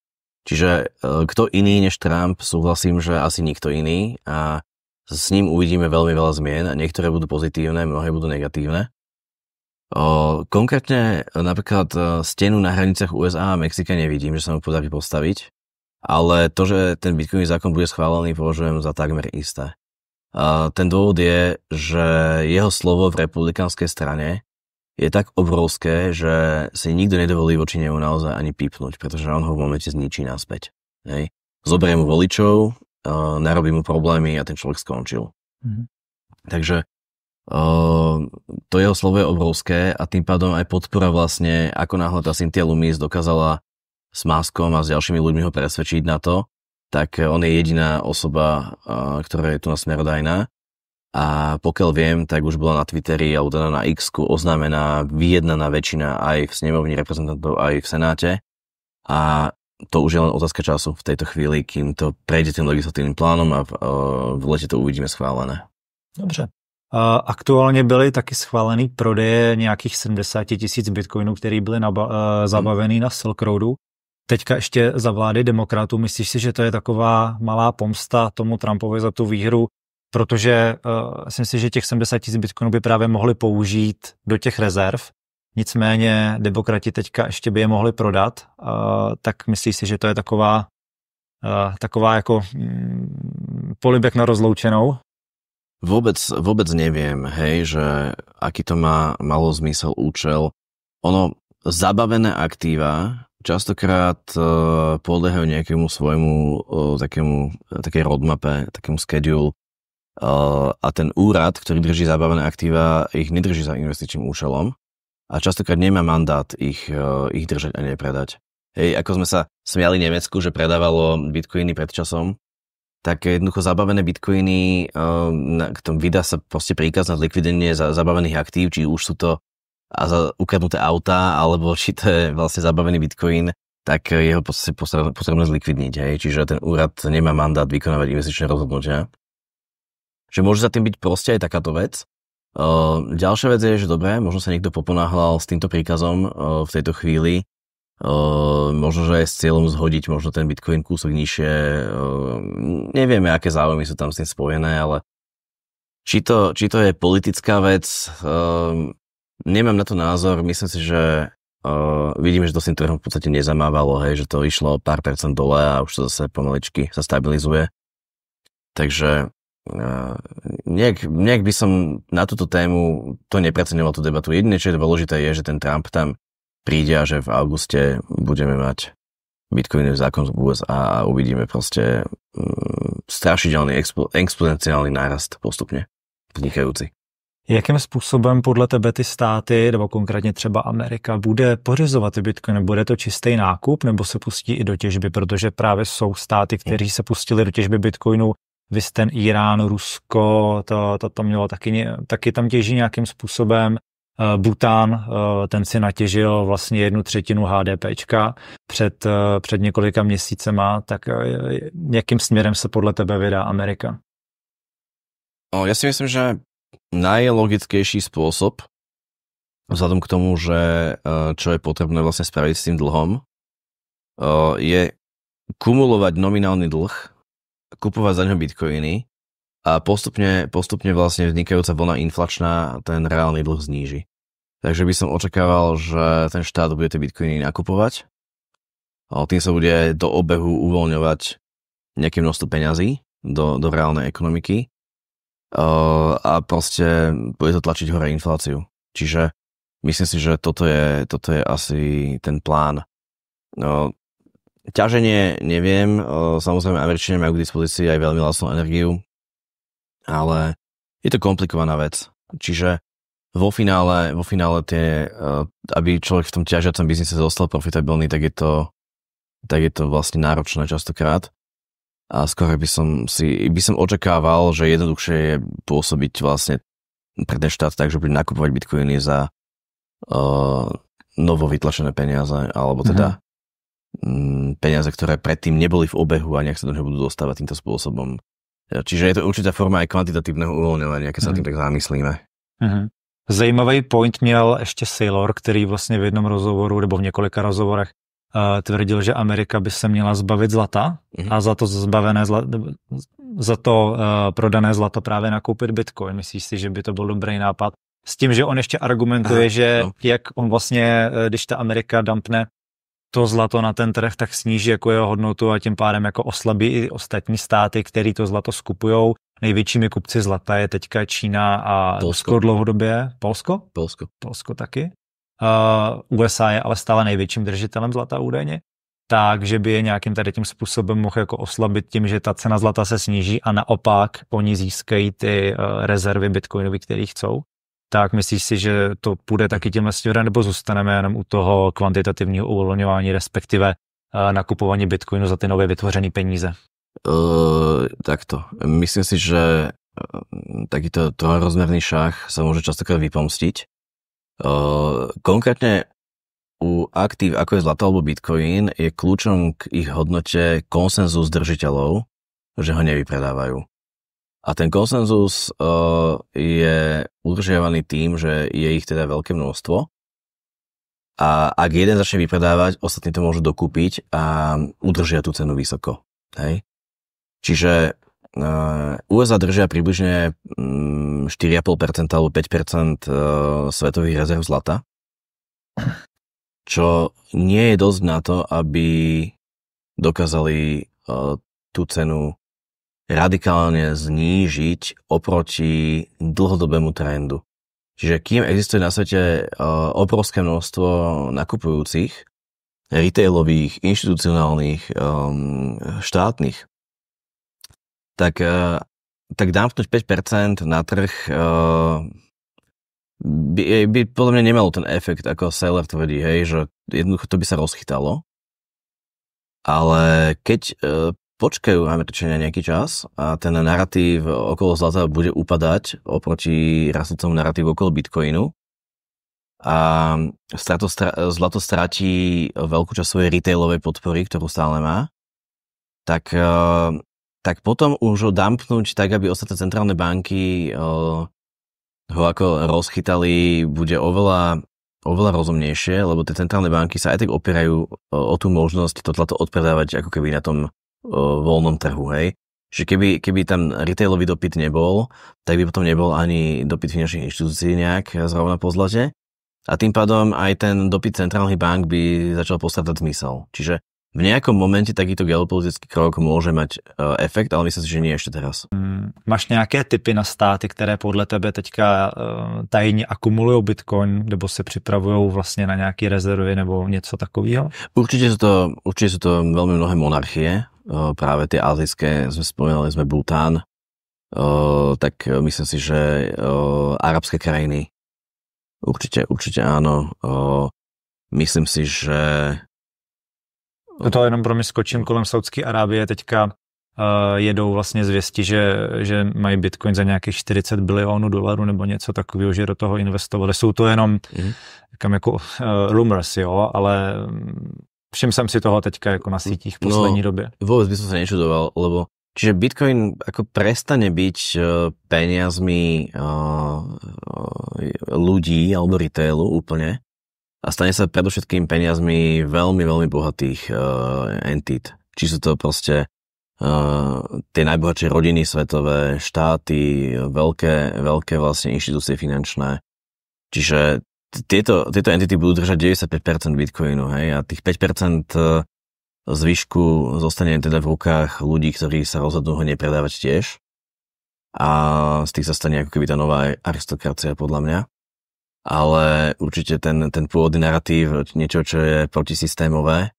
Čiže kto iný než Trump, súhlasím, že asi nikto iný a s ním uvidíme veľmi veľa zmien a niektoré budú pozitívne, mnohé budú negatívne. Konkrétne napríklad stenu na hraniciach USA a Mexika nevidím, že sa mu podarí postaviť, ale to, že ten bitcoinový zákon bude schválený, považujem za takmer isté. Ten dôvod je, že jeho slovo v republikánskej strane je tak obrovské, že si nikto nedovolí voči nemu naozaj ani pípnuť, pretože on ho v momente zničí naspäť. Hej. Zoberie mu voličov, narobí mu problémy a ten človek skončil. Takže to jeho slovo je obrovské a tým pádom aj podpora vlastne, ako náhle tá Cynthia Lummis dokázala s Muskom a s ďalšími ľuďmi ho presvedčiť na to, tak on je jediná osoba, ktorá je tu na smerodajná. A pokiaľ viem, tak už bola na Twitteri alebo teda na X-ku oznámená vyjednaná väčšina aj v snemovni reprezentantov, aj v Senáte. A to už je len otázka času v tejto chvíli, kým to prejde tým legislatívnym plánom a v lete to uvidíme schválené. Dobře. Aktuálně byly taky schválený prodeje nějakých 70 000 bitcoinů, které byly zabavený na Silk Roadu. teďka ještě za vlády demokratů. Myslíš si, že to je taková malá pomsta tomu Trumpovi za tu výhru, protože si myslím, že těch 70 000 bitcoinů by právě mohli použít do těch rezerv, nicméně demokrati teďka ještě by je mohli prodat, tak myslíš si, že to je taková jako polibek na rozloučenou? Vôbec neviem, hej, že aký to malo zmysel, účel. Ono, zabavené aktíva častokrát podliehajú nejakému svojmu takej roadmape, takému schedule a ten úrad, ktorý drží zabavené aktíva, ich nedrží za investičným účelom a častokrát nemá mandát ich držať a nepredať. Hej, ako sme sa smiali Nemecku, že predávalo bitcoiny pred časom, tak jednoducho zabavené bitcoiny, vydá sa proste príkaz na zlikvidenie zabavených aktív, či už sú to ukradnuté autá, alebo či to je vlastne zabavený bitcoin, tak jeho potrebné zlikvidniť. Hej. Čiže ten úrad nemá mandát vykonávať investičné rozhodnutia. Že môže za tým byť proste aj takáto vec. Ďalšia vec je, že dobre, možno sa niekto poponáhľal s týmto príkazom v tejto chvíli. Možno, že aj s cieľom zhodiť možno ten bitcoin kúsok nižšie. Nevieme, aké záujmy sú tam s tým spojené, ale či to je politická vec, nemám na to názor. Myslím si, že vidíme, že to s tým trhom v podstate nezamávalo, hej, že to išlo pár percent dole a už to zase pomaličky sa stabilizuje. Takže nejak by som na túto tému to nepreceňoval tú debatu. Jediné, čo je dôležité, je, že ten Trump tam príde a že v auguste budeme mať bitcoinový zákon z USA a uvidíme proste strašidelný exponenciální nárast postupně vznikající. Jakým způsobem podle tebe ty státy, nebo konkrétně třeba Amerika, bude pořizovat ty bitcoiny? Bude to čistý nákup, nebo se pustí i do těžby? Protože právě jsou státy, kteří se pustili do těžby bitcoinů, vys ten Irán, Rusko, to mělo taky tam těží nějakým způsobem. Bhután, ten si natěžil vlastně 1/3 HDPčka před několika měsícema, tak jakým směrem se podle tebe vydá Amerika? Ja si myslím, že najlogickejší spôsob, vzhľadom k tomu, že čo je potrebné vlastne spraviť s tým dlhom, je kumulovať nominálny dlh, kupovať za ňo bitcoiny a postupne vlastne vznikajúca vlna inflačná ten reálny dlh zníži. Takže by som očakával, že ten štát bude tie bitcoiny nakupovať. Tým sa bude do obehu uvoľňovať nejaké množstvo peňazí do reálnej ekonomiky a proste bude to tlačiť hore infláciu. Čiže myslím si, že toto je asi ten plán. Ťaženie neviem, samozrejme Američania majú k dispozícii aj veľmi lacnú energiu, ale je to komplikovaná vec. Čiže vo finále tie, aby človek v tom ťažiacom biznise zostal profitabilný, tak je to vlastne náročné častokrát. A skôr by som očakával, že jednoduchšie je pôsobiť vlastne pre ten štát tak, že bude nakupovať bitcoiny za novo vytlačené peniaze, alebo teda peniaze, ktoré predtým neboli v obehu a nejak sa do neho budú dostávať týmto spôsobom. Čiže je to určitá forma aj kvantitatívneho uvoľňovania, keď sa tým tak zamyslíme. Zajímavý point měl ještě Saylor, který vlastně v jednom rozhovoru nebo v několika rozhovorech tvrdil, že Amerika by se měla zbavit zlata a za to prodané zlato právě nakoupit bitcoin. Myslíš si, že by to byl dobrý nápad? S tím, že on ještě argumentuje, že jak on vlastně, když ta Amerika dumpne to zlato na ten trh, tak sníží jako jeho hodnotu a tím pádem jako oslabí i ostatní státy, který to zlato skupujou. Největšími kupci zlata je teďka Čína a Rusko dlouhodobě. Polsko? Polsko taky. USA je ale stále největším držitelem zlata údajně. Takže by je nějakým tady tím způsobem mohl jako oslabit tím, že ta cena zlata se sníží a naopak oni získají ty rezervy bitcoinový, který chcou. Tak myslíš si, že to půjde taky tímhle směrem, nebo zůstaneme jenom u toho kvantitativního uvolňování, respektive nakupování bitcoinu za ty nově vytvořené peníze? Takto. Myslím si, že takýto trojrozmerný šach sa môže častokrát vypomstiť. Konkrétne u aktív, ako je zlato alebo bitcoin, je kľúčom k ich hodnote konsenzus držiteľov, že ho nevypredávajú. A ten konsenzus je udržiavaný tým, že je ich teda veľké množstvo A ak jeden začne vypredávať, ostatní to môžu dokúpiť a udržia tú cenu vysoko. Hej? Čiže USA držia približne 4,5% alebo 5% svetových rezerv zlata, čo nie je dosť na to, aby dokázali tú cenu radikálne znížiť oproti dlhodobému trendu. Čiže kým existuje na svete obrovské množstvo nakupujúcich, retailových, inštitucionálnych, štátnych, tak dumpnúť 5% na trh by podľa mňa nemalo ten efekt, ako Saylor tvrdí, hej, že jednoducho to by sa rozchytalo. Ale keď počkajú Američania nejaký čas a ten narratív okolo zlata bude upadať oproti rastúcemu narratívu okolo Bitcoinu a zlato stratí veľkú časť svojej retailovej podpory, ktorú stále má, tak potom už ho dumpnúť tak, aby ostatné centrálne banky ho ako rozchytali, bude oveľa rozumnejšie, lebo tie centrálne banky sa aj tak opierajú o tú možnosť to zlato odpredávať ako keby na tom voľnom trhu, hej. Čiže keby tam retailový dopyt nebol, tak by potom nebol ani dopyt finančných inštitúcií nejak zrovna po zlate. A tým pádom aj ten dopyt centrálnych bank by začal postradať zmysel. Čiže v nejakom momente takýto geopolitický krok môže mať efekt, ale myslím si, že nie ešte teraz. Máš nějaké tipy na státy, které podle tebe teďka tajně akumulují Bitcoin, nebo se připravují vlastně na nějaké rezervy nebo něco takového? Určite sú to veľmi mnohé monarchie, práve tie azijské, spomínali sme Bhután, tak myslím si, že arabské krajiny určite áno. Myslím si, že to jenom pro mě skočím kolem Saudské Arábie, teďka jedou vlastně zvěsti, že mají Bitcoin za nějakých 40 bilionů dolarů nebo něco takového, že do toho investovali. Jsou to jenom jako rumors, jo, ale všiml jsem si toho teďka jako na sítích v poslední době. Vôbec by som sa nečudoval, lebo čiže Bitcoin ako prestane byť peniazmi ľudí alebo retailu úplne a stane sa predovšetkým peniazmi veľmi, veľmi bohatých entít. Či sú to proste tie najbohatšie rodiny svetové, štáty, veľké vlastne inštitúcie finančné. Čiže tieto entity budú držať 95% Bitcoinu, hej, a tých 5% zvyšku zostane teda v rukách ľudí, ktorí sa rozhodnú ho nepredávať tiež. A z tých sa stane ako keby tá nová aristokracia podľa mňa. Ale určite ten pôvodný narratív, niečo, čo je protisystémové,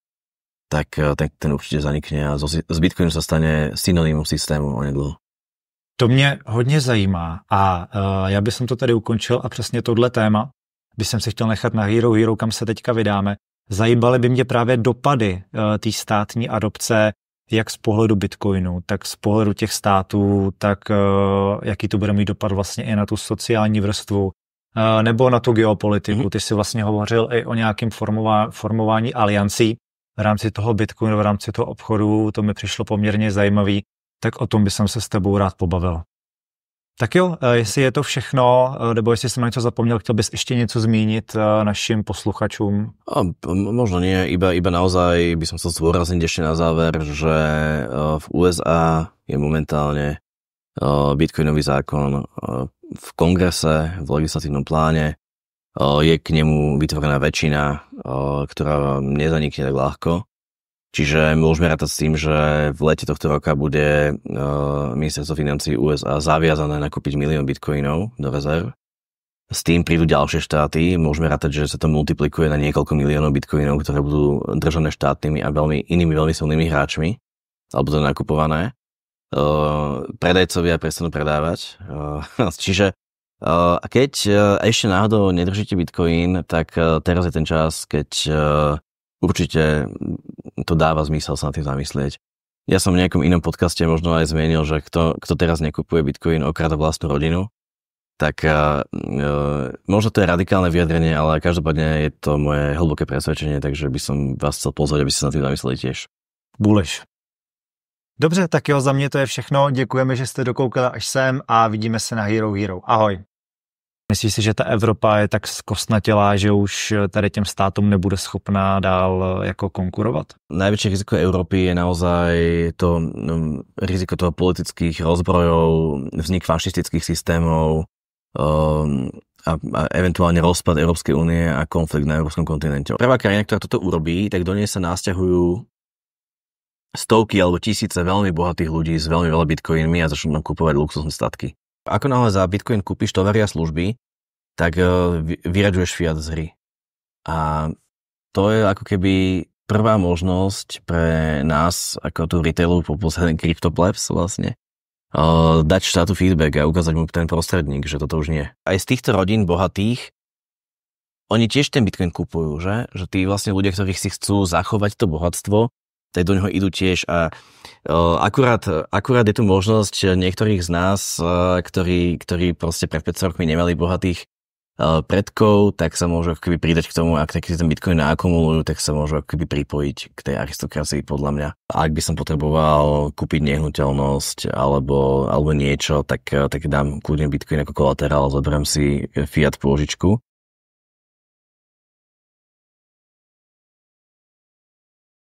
tak ten určite zanikne a z Bitcoinu sa stane synonymum systému onedlho. To mě hodně zajímá a já bych to tady ukončil a přesně tohle téma bych jsem si chtěl nechat na Hero, kam se teďka vydáme. Zajímaly by mě právě dopady té státní adopce, jak z pohledu Bitcoinu, tak z pohledu těch států, tak jaký to bude mít dopad vlastně i na tu sociální vrstvu, nebo na tu geopolitiku. Ty jsi vlastně hovořil i o nějakém formování aliancí v rámci toho Bitcoinu, v rámci toho obchodu, to mi přišlo poměrně zajímavý, tak o tom bych se s tebou rád pobavil. Tak jo, jestli je to všechno, nebo jestli jsem na něco zapomněl, chtěl bys ještě něco zmínit našim posluchačům? Možno nie, iba naozaj by som chcel zdôrazniť ešte na záver, že v USA je momentálne bitcoinový zákon v kongrese, v legislatívnom pláne, je k nemu vytvorená väčšina, ktorá nezanikne tak ľahko. Čiže môžeme rátať s tým, že v lete tohto roka bude ministerstvo financií USA zaviazané nakúpiť 1 000 000 bitcoinov do rezerv. S tým prídu ďalšie štáty, môžeme rátať, že sa to multiplikuje na niekoľko miliónov bitcoinov, ktoré budú držané štátnymi a inými veľmi silnými hráčmi, alebo to nakupované. Predajcovia prestanú predávať. Čiže keď ešte náhodou nedržíte bitcoin, tak teraz je ten čas, keď určite to dáva zmysel sa na tým zamyslieť. Ja som v nejakom inom podcaste možno aj zmienil, že kto teraz nekupuje bitcoin, okráda vlastnú rodinu, tak možno to je radikálne vyjadrenie, ale každopádne je to moje hlboké presvedčenie, takže by som vás chcel pozvať, aby ste sa na tým zamysleli tiež. Bullish. Dobře, tak jo, za mě to je všechno. Děkujeme, že jste dokoukali až sem a vidíme se na Hero. Ahoj. Myslíš si, že ta Evropa je tak skostnatělá, že už tady těm státům nebude schopná dál jako konkurovat? Najväčšie riziko Európy je naozaj to riziko toho politických rozbrojov, vznik fašistických systémov a eventuálne rozpad Európskej únie a konflikt na európskom kontinente. Prvá krajina, ktorá toto urobí, tak do nej sa nasťahujú stovky alebo tisíce veľmi bohatých ľudí s veľmi veľa bitcoinmi a začnú tam kupovať luxusné statky. Ako náhle za bitcoin kúpiš tovary a služby, tak vyraďuješ fiat z hry. A to je ako keby prvá možnosť pre nás, ako tu retailovú populárny CryptoPlebs vlastne, dať štátu feedback a ukázať mu ten prostredník, že toto už nie. Aj z týchto rodín bohatých, oni tiež ten bitcoin kupujú, že? Že tí vlastne ľudia, ktorých si chcú zachovať to bohatstvo, tak do neho idú tiež a akurát je tu možnosť niektorých z nás, ktorí proste pred 5 rokmi nemali bohatých predkov, tak sa môžu akoby pridať k tomu, ak taký ten bitcoin naakumulujú, tak sa môžu akoby pripojiť k tej aristokracii podľa mňa. A ak by som potreboval kúpiť nehnuteľnosť alebo niečo, tak dám kľudne bitcoin ako kolaterál, zoberiem si fiat pôžičku.